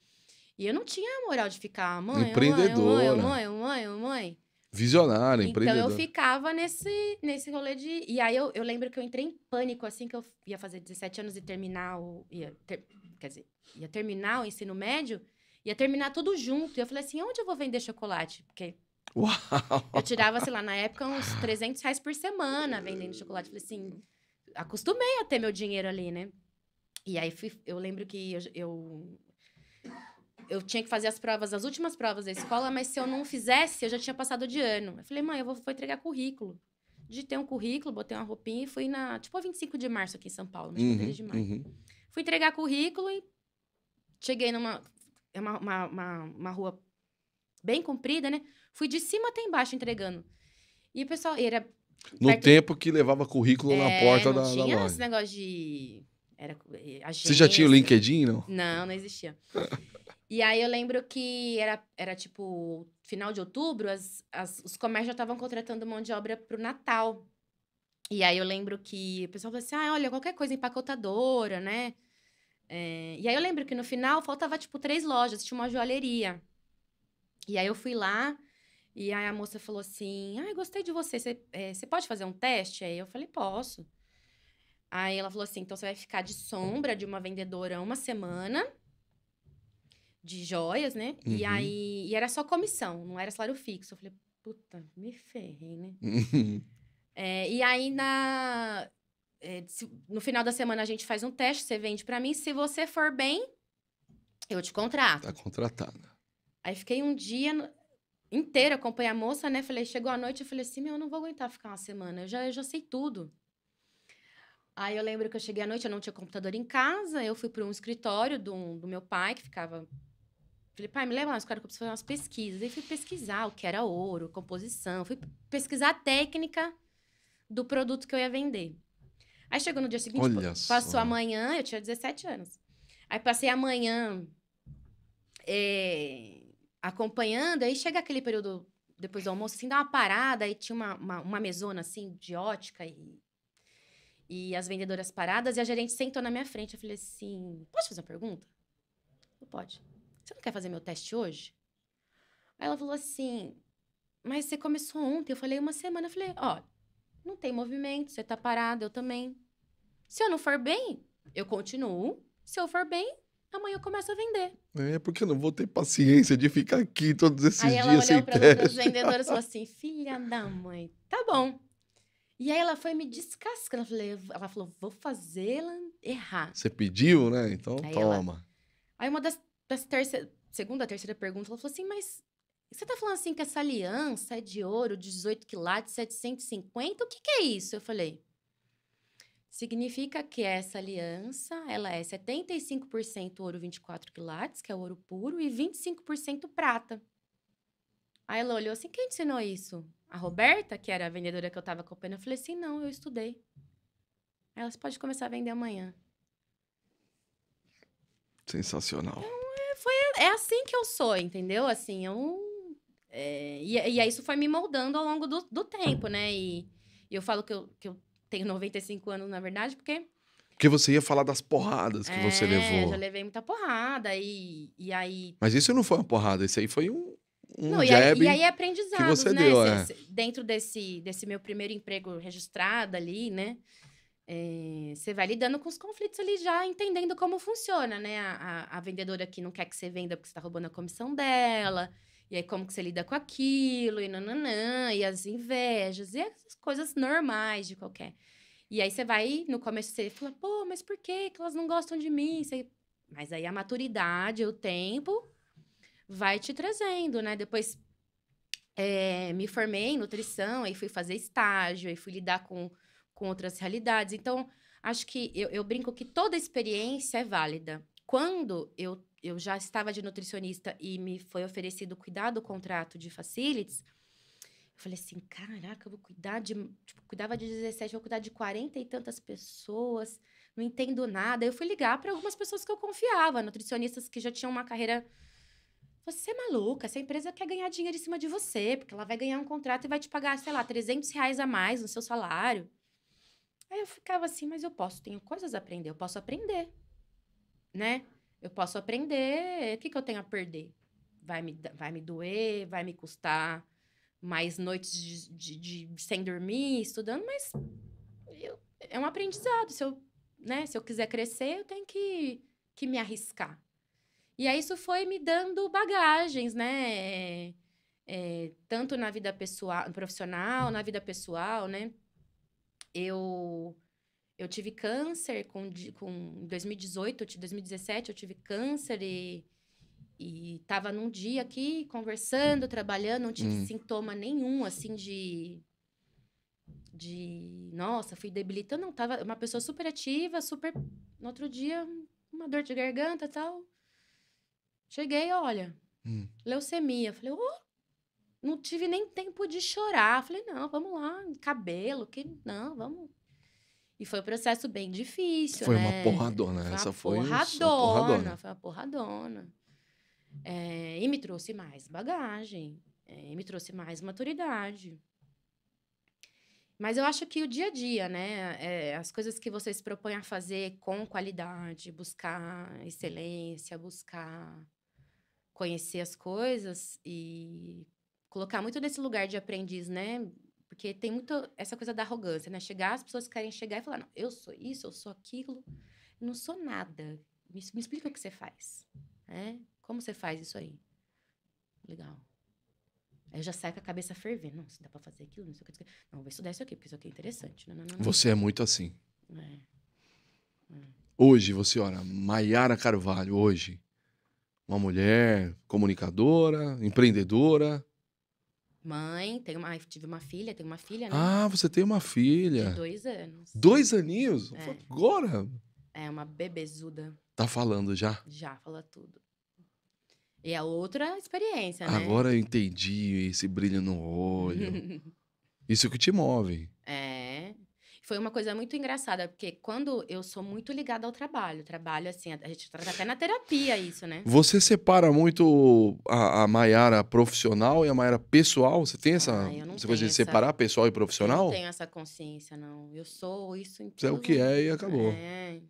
E eu não tinha a moral de ficar, mãe, mãe, mãe, Empreendedora. mãe, mãe, mãe. Visionária, Então, eu empreendedora. ficava nesse rolê de... E aí, eu lembro que eu entrei em pânico, assim, que eu ia fazer 17 anos e terminar o... Quer dizer, ia terminar o ensino médio, ia terminar tudo junto. E eu falei assim, onde eu vou vender chocolate? Porque Uau! eu tirava, sei lá, na época, uns R$ 300 por semana vendendo chocolate. Falei assim, acostumei a ter meu dinheiro ali, né? E aí, eu lembro que eu tinha que fazer as últimas provas da escola, mas se eu não fizesse, eu já tinha passado de ano. Eu falei, mãe, eu vou entregar currículo. Digitei um currículo, botei uma roupinha e fui tipo, a 25 de março aqui em São Paulo, mas 13 Uhum, de maio. uhum. Fui entregar currículo e cheguei uma rua bem comprida, né? Fui de cima até embaixo entregando. E o pessoal, era No perto... tempo que levava currículo na porta não da tinha esse loja. negócio de... Era Você já tinha o agência. LinkedIn, não? Não existia. E aí eu lembro que era tipo, final de outubro, os comércios já estavam contratando mão de obra pro Natal. E aí eu lembro que o pessoal falou assim: olha, qualquer coisa empacotadora, né? E aí eu lembro que no final faltava, tipo, 3 lojas, tinha uma joalheria. E aí eu fui lá, e aí a moça falou assim: gostei de você, você pode fazer um teste? Aí eu falei: posso. Aí ela falou assim: então você vai ficar de sombra de uma vendedora uma semana de joias, né? E Uhum. aí era só comissão, não era salário fixo. Eu falei, puta, me ferrei, né? Uhum. E aí no final da semana a gente faz um teste, você vende pra mim. Se você for bem, eu te Tá contrato. contratada. Aí fiquei um dia inteiro acompanhando a moça, né? Falei, chegou a noite, eu falei assim, meu, eu não vou aguentar ficar uma semana, eu já sei tudo. Aí eu lembro que eu cheguei à noite, eu não tinha computador em casa, eu fui para um escritório do meu pai, que ficava... Falei, pai, me leva lá, os caras que eu preciso fazer umas pesquisas. Aí fui pesquisar o que era ouro, composição. Fui pesquisar a técnica do produto que eu ia vender. Aí chegou no dia seguinte, Olha passou a só. manhã, eu tinha 17 anos. Aí passei a manhã acompanhando, aí chega aquele período depois do almoço, assim, dá uma parada, aí tinha uma mesona, assim, de ótica e as vendedoras paradas, e a gerente sentou na minha frente. Eu falei assim, posso fazer uma pergunta? Não pode. Você não quer fazer meu teste hoje? Aí ela falou assim, mas você começou ontem. Eu falei, uma semana. Eu falei, ó, não tem movimento, você tá parado, eu também. Se eu não for bem, eu continuo. Se eu for bem, amanhã eu começo a vender. É porque eu não vou ter paciência de ficar aqui todos Aí esses ela dias sem olhou para as outras teste. vendedoras e falou assim, filha da mãe, tá bom. E aí ela foi me descascando. Ela falou, vou fazê-la errar. Você pediu, né? Então Aí toma. Aí uma segunda, terceira pergunta, ela falou assim, mas você tá falando assim que essa aliança é de ouro, 18 quilates, 750? O que é isso? Eu falei, significa que essa aliança, ela é 75% ouro 24 quilates, que é ouro puro, e 25% prata. Aí ela olhou assim, quem te ensinou isso? A Roberta, que era a vendedora que eu tava acompanhando. Eu falei assim, não, eu estudei. Aí ela, você pode começar a vender amanhã. Sensacional. É assim que eu sou, entendeu? Assim, e aí isso foi me moldando ao longo do tempo, né? E eu falo que eu tenho 95 anos, na verdade, porque Porque você ia falar das porradas que você já levou. levei muita porrada. E aí. Mas isso não foi uma porrada, isso aí foi um Não, e aí jab é que aprendizados, você né? deu, é. Dentro desse meu primeiro emprego registrado ali, né? Você vai lidando com os conflitos ali já, entendendo como funciona, né? A vendedora que não quer que você venda porque você tá roubando a comissão dela. E aí, como que você lida com aquilo, e nananã, e as invejas, e as coisas normais de qualquer. E aí, você vai, no começo, você fala, pô, mas por que elas não gostam de mim? Mas aí, a maturidade, o tempo, vai te trazendo, né? Depois, me formei em nutrição, aí fui fazer estágio, aí fui lidar com outras realidades. Então, acho que eu brinco que toda experiência é válida. Quando eu já estava de nutricionista e me foi oferecido cuidar do contrato de facilities, eu falei assim, caraca, eu vou cuidar tipo, cuidava de 17, vou cuidar de 40 e tantas pessoas, não entendo nada. Eu fui ligar para algumas pessoas que eu confiava, nutricionistas que já tinham uma carreira. Você é maluca, essa empresa quer ganhar dinheiro em cima de você, porque ela vai ganhar um contrato e vai te pagar, sei lá, R$ 300 a mais no seu salário. Aí eu ficava assim, mas tenho coisas a aprender, eu posso aprender, né? Eu posso aprender, o que eu tenho a perder? Vai me doer, vai me custar, mais noites sem dormir, estudando, mas é um aprendizado. Se eu quiser crescer, eu tenho que me arriscar. E aí isso foi me dando bagagens, né? Tanto na vida pessoal, profissional, na vida pessoal, né? Eu tive câncer com 2018, 2017, eu tive câncer e tava num dia aqui conversando, trabalhando, não tive sintoma nenhum, assim, nossa, fui debilitando, não, tava uma pessoa super ativa, no outro dia, uma dor de garganta e tal. Cheguei, olha, leucemia. Falei, não tive nem tempo de chorar. Falei, não, vamos lá, cabelo, não, vamos. E foi um processo bem difícil, Foi né? uma porradona, essa foi uma porradona. Foi uma porradona. E me trouxe mais bagagem, me trouxe mais maturidade. Mas eu acho que o dia a dia, né? As coisas que você se propõe a fazer com qualidade, buscar excelência, buscar conhecer as coisas e colocar muito nesse lugar de aprendiz, né? Porque tem muito essa coisa da arrogância, né? As pessoas querem chegar e falar, não, eu sou isso, eu sou aquilo, eu não sou nada. Me explica o que você faz, né? Como você faz isso aí? Legal. Aí eu já saio com a cabeça fervendo. Não, se dá pra fazer aquilo, não sei o que. Não, vou estudar isso aqui, porque isso aqui é interessante. Não. Você é muito assim. É. Hoje, você olha, Maiara Carvalho, hoje, uma mulher comunicadora, empreendedora. Mãe, tive uma filha, tenho uma filha, né? Ah, você tem uma filha. De 2 anos. 2 aninhos? Agora? Uma bebezuda. Tá falando já? Já, fala tudo. E é outra experiência, né? Agora eu entendi esse brilho no olho. Isso que te move. Foi uma coisa muito engraçada, porque quando eu sou muito ligada ao trabalho, assim, a gente trata até na terapia isso, né? Você separa muito a Maiara profissional e a Maiara pessoal? Você tem essa coisa de separar pessoal e profissional? Eu não tenho essa consciência, não. Eu sou isso em tudo. Você é o que é e acabou.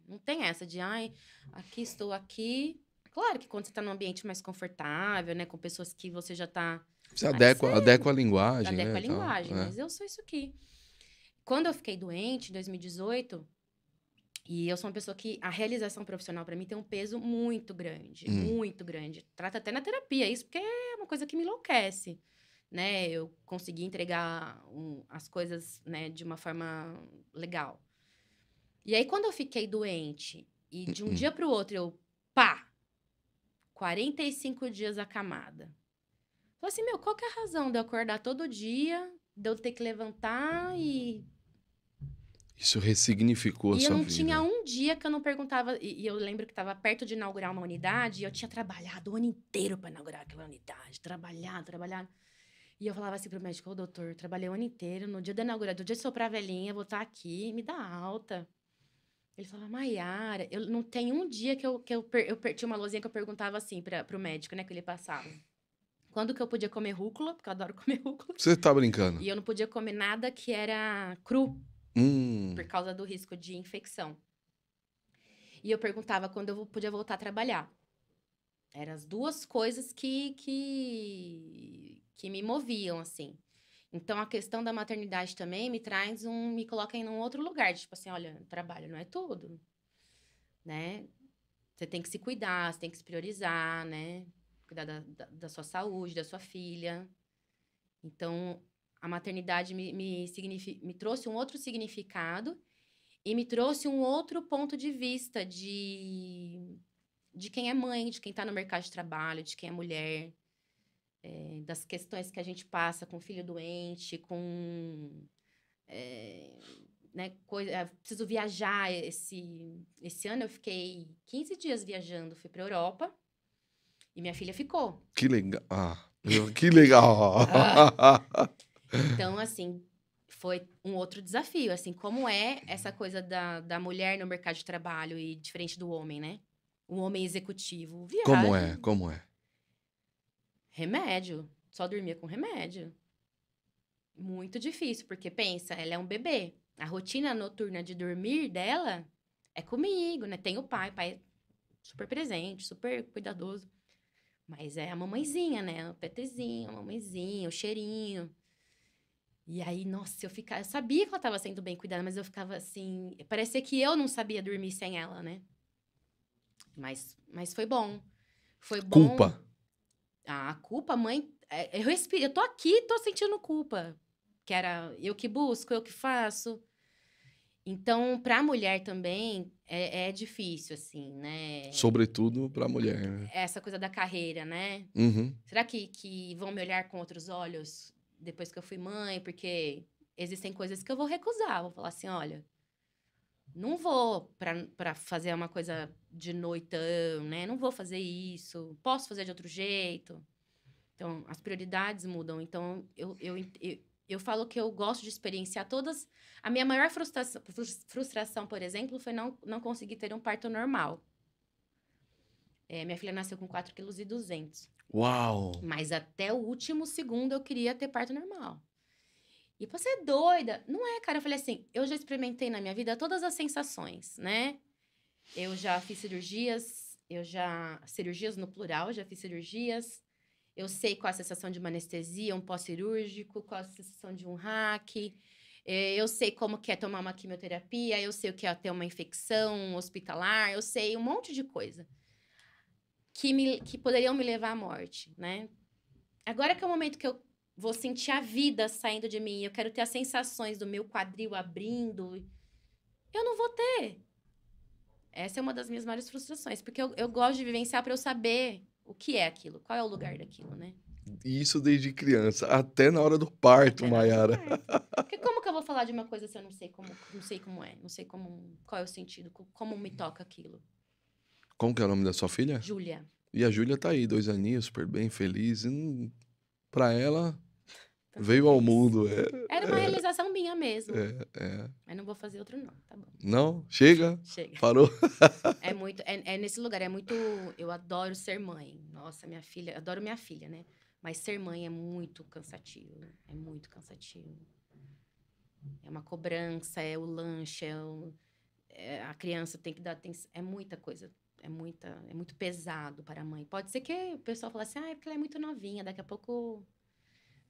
Não tem essa de, aqui estou aqui. Claro que quando você tá num ambiente mais confortável, né? Com pessoas que você já tá... Você adequa a linguagem, Adequa né? a linguagem, mas eu sou isso aqui. Quando eu fiquei doente, em 2018, e eu sou uma pessoa que a realização profissional para mim tem um peso muito grande, muito grande. Trata até na terapia isso, porque é uma coisa que me enlouquece, né? Eu consegui entregar as coisas, né, de uma forma legal. E aí, quando eu fiquei doente, e de um dia para o outro, 45 dias acamada. Falei assim, qual que é a razão de eu acordar todo dia, de eu ter que levantar e... Isso ressignificou a sua vida. E eu não tinha um dia que eu não perguntava... E eu lembro que estava perto de inaugurar uma unidade, e eu tinha trabalhado o ano inteiro para inaugurar aquela unidade. Trabalhado. E eu falava assim pro médico, doutor, eu trabalhei o ano inteiro, no dia da inauguração, no dia de soprar a velhinha, vou estar aqui, me dá alta. Ele falava, Maiara, eu não tem um dia que eu tinha uma luzinha que eu perguntava assim pro médico, né, que ele passava. Quando que eu podia comer rúcula, porque eu adoro comer rúcula. Você tá brincando? E eu não podia comer nada que era cru, por causa do risco de infecção. E eu perguntava quando eu podia voltar a trabalhar. Eram as duas coisas que me moviam, assim. Então, a questão da maternidade também me coloca em um outro lugar. Tipo assim, olha, trabalho não é tudo, né? Você tem que se cuidar, você tem que se priorizar, né? Cuidar da sua saúde, da sua filha. Então, a maternidade me trouxe um outro significado e me trouxe um outro ponto de vista de quem é mãe, de quem está no mercado de trabalho, de quem é mulher, das questões que a gente passa com filho doente, né, preciso viajar. Esse ano eu fiquei 15 dias viajando, fui para a Europa e minha filha ficou. Que legal. Que legal. Então, assim, foi um outro desafio, assim, como é essa coisa da mulher no mercado de trabalho e diferente do homem, né? O homem executivo. Viagem. Como é? Remédio. Só dormia com remédio. Muito difícil, porque pensa, ela é um bebê. A rotina noturna de dormir dela é comigo, né? Tem o pai é super presente, super cuidadoso. Mas é a mamãezinha, né? O petezinho, a mamãezinha, o cheirinho. E aí, nossa, eu sabia que ela estava sendo bem cuidada, mas eu ficava assim, parecia que eu não sabia dormir sem ela, né? Mas foi bom. Foi bom. Culpa. A culpa, mãe, eu respiro, eu tô aqui, tô sentindo culpa. Que era eu que busco, eu que faço. Então, para a mulher também é difícil, assim, né? Sobretudo pra mulher, né? Essa coisa da carreira, né? Uhum. Será que vão me olhar com outros olhos depois que eu fui mãe? Porque existem coisas que eu vou recusar. Vou falar assim, olha, não vou para fazer uma coisa de noitão, né? Não vou fazer isso. Posso fazer de outro jeito. Então, as prioridades mudam. Então, eu falo que eu gosto de experienciar todas. A minha maior frustração, por exemplo, foi não conseguir ter um parto normal. Minha filha nasceu com 4,2 kg. Uau! Mas até o último segundo eu queria ter parto normal. E você é doida? Não é, cara. Eu falei assim, eu já experimentei na minha vida todas as sensações, né? Eu já fiz cirurgias, cirurgias no plural, já fiz cirurgias. Eu sei qual a sensação de uma anestesia, um pós-cirúrgico, qual a sensação de um hack. Eu sei como que é tomar uma quimioterapia, eu sei o que é ter uma infecção hospitalar, eu sei um monte de coisa que poderiam me levar à morte, né? Agora que é o momento que eu vou sentir a vida saindo de mim, eu quero ter as sensações do meu quadril abrindo, eu não vou ter. Essa é uma das minhas maiores frustrações, porque eu gosto de vivenciar para eu saber o que é aquilo, qual é o lugar daquilo, né? E isso desde criança, até na hora do parto, Até na hora do Mayara. parto. Porque como que eu vou falar de uma coisa se eu não sei como é, não sei qual é o sentido, como me toca aquilo? Como que é o nome da sua filha? Júlia. E a Júlia tá aí, 2 aninhos, super bem, feliz. Pra ela, Tô veio ao feliz. mundo. Era uma realização minha mesmo. É. Mas não vou fazer outro, não. Tá bom. Não? Chega? Chega. Parou? É nesse lugar, é muito. Eu adoro ser mãe. Nossa, minha filha. Adoro minha filha, né? Mas ser mãe é muito cansativo. É muito cansativo. É uma cobrança, é o lanche, a criança tem que dar atenção. É muita coisa. É muito pesado para a mãe. Pode ser que o pessoal fale assim, é porque ela é muito novinha, daqui a pouco.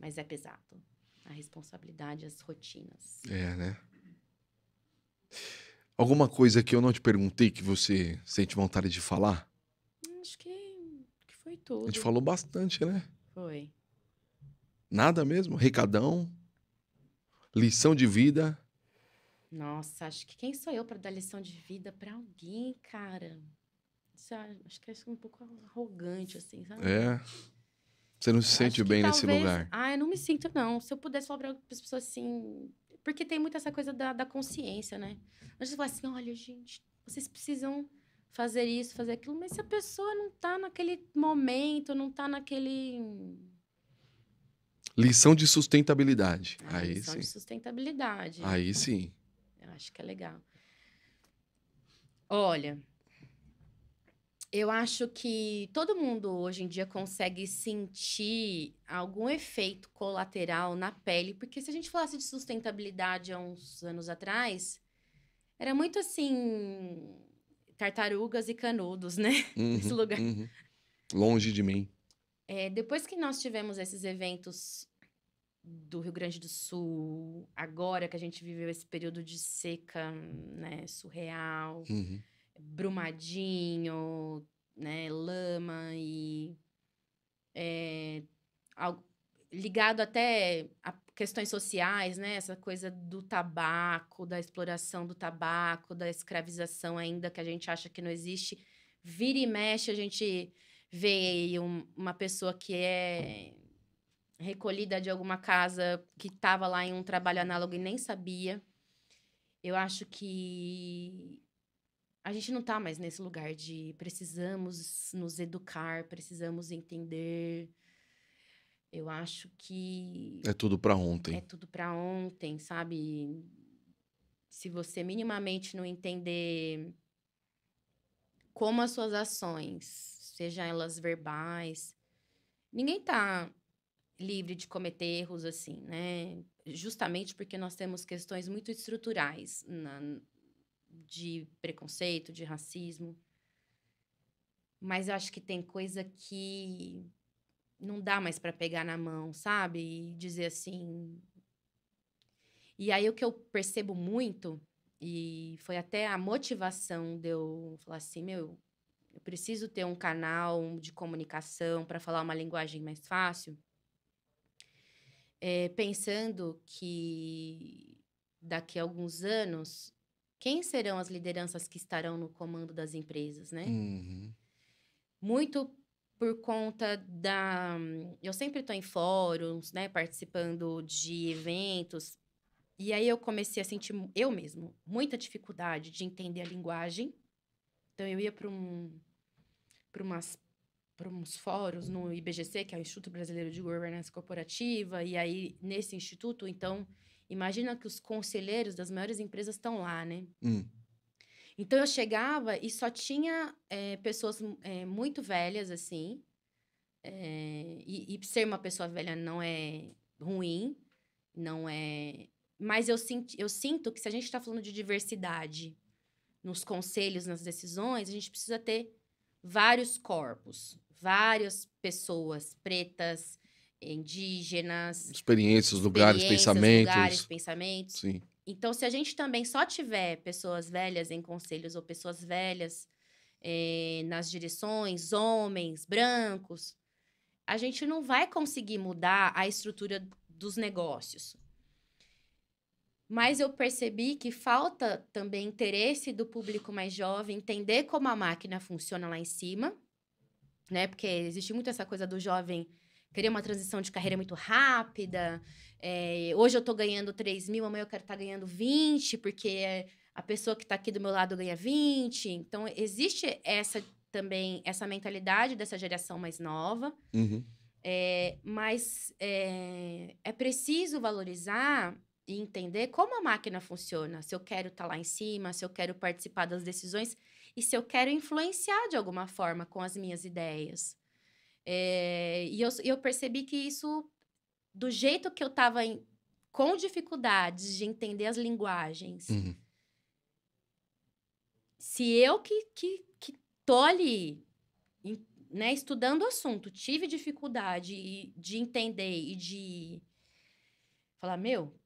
Mas é pesado. A responsabilidade, as rotinas. É, né? Alguma coisa que eu não te perguntei que você sente vontade de falar? Acho que foi A gente tudo. falou bastante, né? Foi. Nada mesmo? Recadão? Lição de vida? Nossa, acho que quem sou eu para dar lição de vida para alguém, cara? Acho que é um pouco arrogante, assim, sabe? É. Você não se Eu sente acho que bem nesse talvez. lugar? Eu não me sinto, não. Se eu pudesse falar para as pessoas assim. Porque tem muito essa coisa da consciência, né? Mas você fala assim: olha, gente, vocês precisam fazer isso, fazer aquilo, mas se a pessoa não tá naquele momento, não tá naquele. Lição de sustentabilidade. Aí Lição de sim. sustentabilidade. Aí sim. Eu acho que é legal. Olha. Eu acho que todo mundo hoje em dia consegue sentir algum efeito colateral na pele, porque se a gente falasse de sustentabilidade há uns anos atrás, era muito assim, tartarugas e canudos, né? Nesse Uhum, lugar. uhum. Longe de mim. Depois que nós tivemos esses eventos do Rio Grande do Sul, agora que a gente viveu esse período de seca, né, surreal, Uhum. Brumadinho, né, lama e al- ligado até a questões sociais, né, essa coisa do tabaco, da exploração do tabaco, da escravização ainda que a gente acha que não existe. Vira e mexe, a gente vê aí uma pessoa que é recolhida de alguma casa que estava lá em um trabalho análogo e nem sabia. Eu acho que a gente não está mais nesse lugar de precisamos nos educar, precisamos entender. Eu acho que É tudo pra é ontem. tudo para ontem, sabe? Se você minimamente não entender como as suas ações, sejam elas verbais, ninguém tá livre de cometer erros assim, né? Justamente porque nós temos questões muito estruturais de preconceito, de racismo. Mas eu acho que tem coisa que não dá mais para pegar na mão, sabe? E dizer assim, E aí, o que eu percebo muito, e foi até a motivação de eu falar assim, meu, eu preciso ter um canal de comunicação para falar uma linguagem mais fácil, pensando que daqui a alguns anos, quem serão as lideranças que estarão no comando das empresas, né? Uhum. Muito por conta da... Eu sempre estou em fóruns, né? Participando de eventos. E aí eu comecei a sentir, eu mesmo, muita dificuldade de entender a linguagem. Então, eu ia para uns fóruns no IBGC, que é o Instituto Brasileiro de Governança Corporativa, e aí, nesse instituto, então, imagina que os conselheiros das maiores empresas estão lá, né? Hum. Então, eu chegava e só tinha pessoas muito velhas, assim, e ser uma pessoa velha não é ruim, não é... Mas eu sinto que se a gente está falando de diversidade nos conselhos, nas decisões, a gente precisa ter vários corpos, várias pessoas pretas, indígenas, Experiências, lugares, experiências, lugares, pensamentos. pensamentos. Sim. Então, se a gente também só tiver pessoas velhas em conselhos ou pessoas velhas nas direções, homens, brancos, a gente não vai conseguir mudar a estrutura dos negócios. Mas eu percebi que falta também interesse do público mais jovem, entender como a máquina funciona lá em cima, né? Porque existe muito essa coisa do jovem querer uma transição de carreira muito rápida. Hoje eu tô ganhando 3 mil, amanhã eu quero estar ganhando 20, porque a pessoa que está aqui do meu lado ganha 20. Então, existe essa mentalidade dessa geração mais nova. Uhum. Mas é preciso valorizar e entender como a máquina funciona. Se eu quero estar lá em cima, se eu quero participar das decisões e se eu quero influenciar de alguma forma com as minhas ideias. E eu percebi que isso, do jeito que eu estava com dificuldades de entender as linguagens, Uhum. se eu que tô ali, né, estudando o assunto, tive dificuldade de entender e de falar, meu,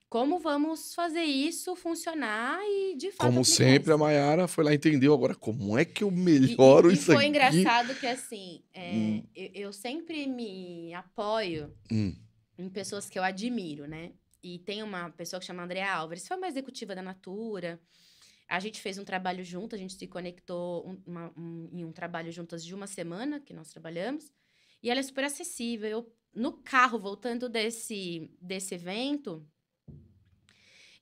como vamos fazer isso funcionar e, de fato, Como aplicar sempre, a isso? Mayara foi lá e entendeu. Agora, como é que eu melhoro E isso foi aqui? engraçado que, assim, Hum. eu sempre me apoio Hum. em pessoas que eu admiro, né? E tem uma pessoa que chama Andrea Álvares, foi uma executiva da Natura. A gente fez um trabalho junto, a gente se conectou em um trabalho juntas de uma semana que nós trabalhamos. E ela é super acessível. Eu, no carro, voltando desse evento,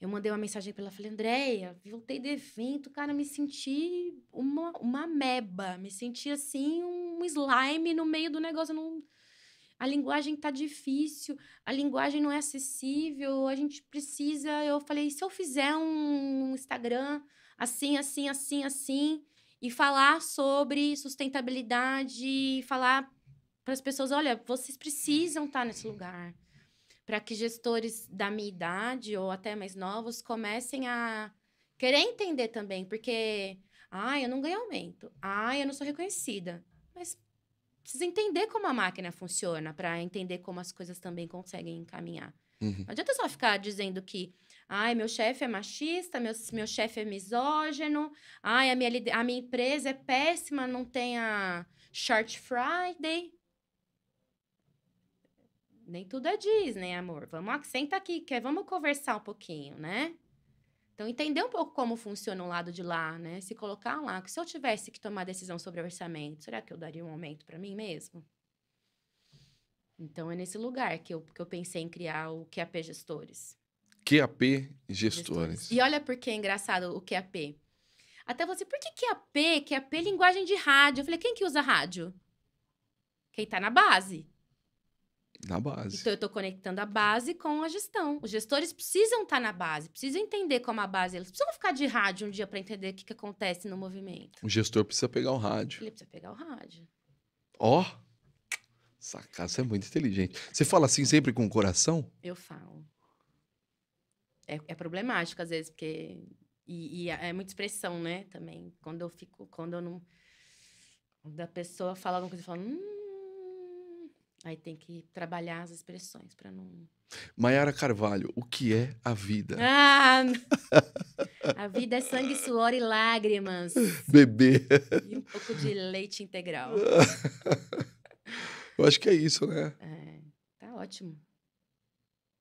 eu mandei uma mensagem para ela, falei, Andréia, voltei do evento, cara, me senti uma ameba, me senti, assim, um slime no meio do negócio, a linguagem tá difícil, a linguagem não é acessível, a gente precisa... Eu falei, se eu fizer um Instagram assim, assim, assim, assim, e falar sobre sustentabilidade, falar para as pessoas, olha, vocês precisam estar nesse lugar, para que gestores da minha idade ou até mais novos comecem a querer entender também, porque, eu não ganho aumento, eu não sou reconhecida, mas precisa entender como a máquina funciona para entender como as coisas também conseguem encaminhar. Uhum. Não adianta só ficar dizendo que, meu chefe é machista, meu chefe é misógino, a minha empresa é péssima, não tem a Short Friday. Nem tudo é Disney, amor. Senta aqui, vamos conversar um pouquinho, né? Então, entender um pouco como funciona o lado de lá, né? Se colocar lá, que se eu tivesse que tomar decisão sobre orçamento, será que eu daria um aumento para mim mesmo? Então, é nesse lugar que eu pensei em criar o QAP Gestores. QAP Gestores. Gestores. E olha por que é engraçado o QAP. Até você, por que QAP? QAP é linguagem de rádio. Eu falei, quem que usa rádio? Quem tá na base. Na base. Então, eu estou conectando a base com a gestão. Os gestores precisam estar na base, precisam entender como a base... Eles precisam ficar de rádio um dia para entender o que acontece no movimento. O gestor precisa pegar o rádio. Ele precisa pegar o rádio. Ó, sacada, você é muito inteligente. Você fala assim sempre com o coração? Eu falo. É problemático, às vezes, porque... E é muita expressão, né, também. Quando eu não... Quando a pessoa fala alguma coisa, eu falo... Aí tem que trabalhar as expressões para não... Maiara Carvalho, o que é a vida? Ah, a vida é sangue, suor e lágrimas. Bebê. E um pouco de leite integral. Eu acho que é isso, né? É, tá ótimo.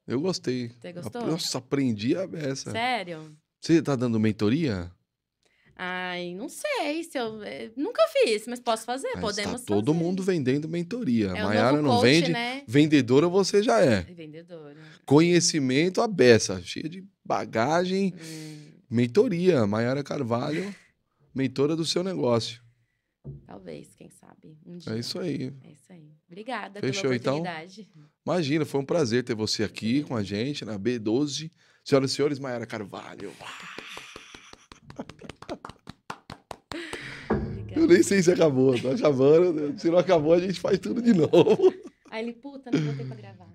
Eu gostei. Você gostou? Nossa, aprendi a beça. Sério? Você tá dando mentoria? Ai, não sei se eu... Nunca fiz, mas posso fazer, Mas podemos tá todo fazer. mundo vendendo mentoria. É o Maiara novo não coach, vende, né? vendedora você já é. Vendedora. Conhecimento a beça, cheia de bagagem. Mentoria, Maiara Carvalho, mentora do seu negócio. Talvez, quem sabe, um dia. É isso aí. É isso aí. Obrigada Fechou, pela então? oportunidade. Imagina, foi um prazer ter você aqui com a gente na B12. Senhoras e senhores, Maiara Carvalho. Eu nem sei se acabou, tá chamando. Se não acabou, a gente faz tudo de novo. Aí ele, puta, não vou ter pra gravar.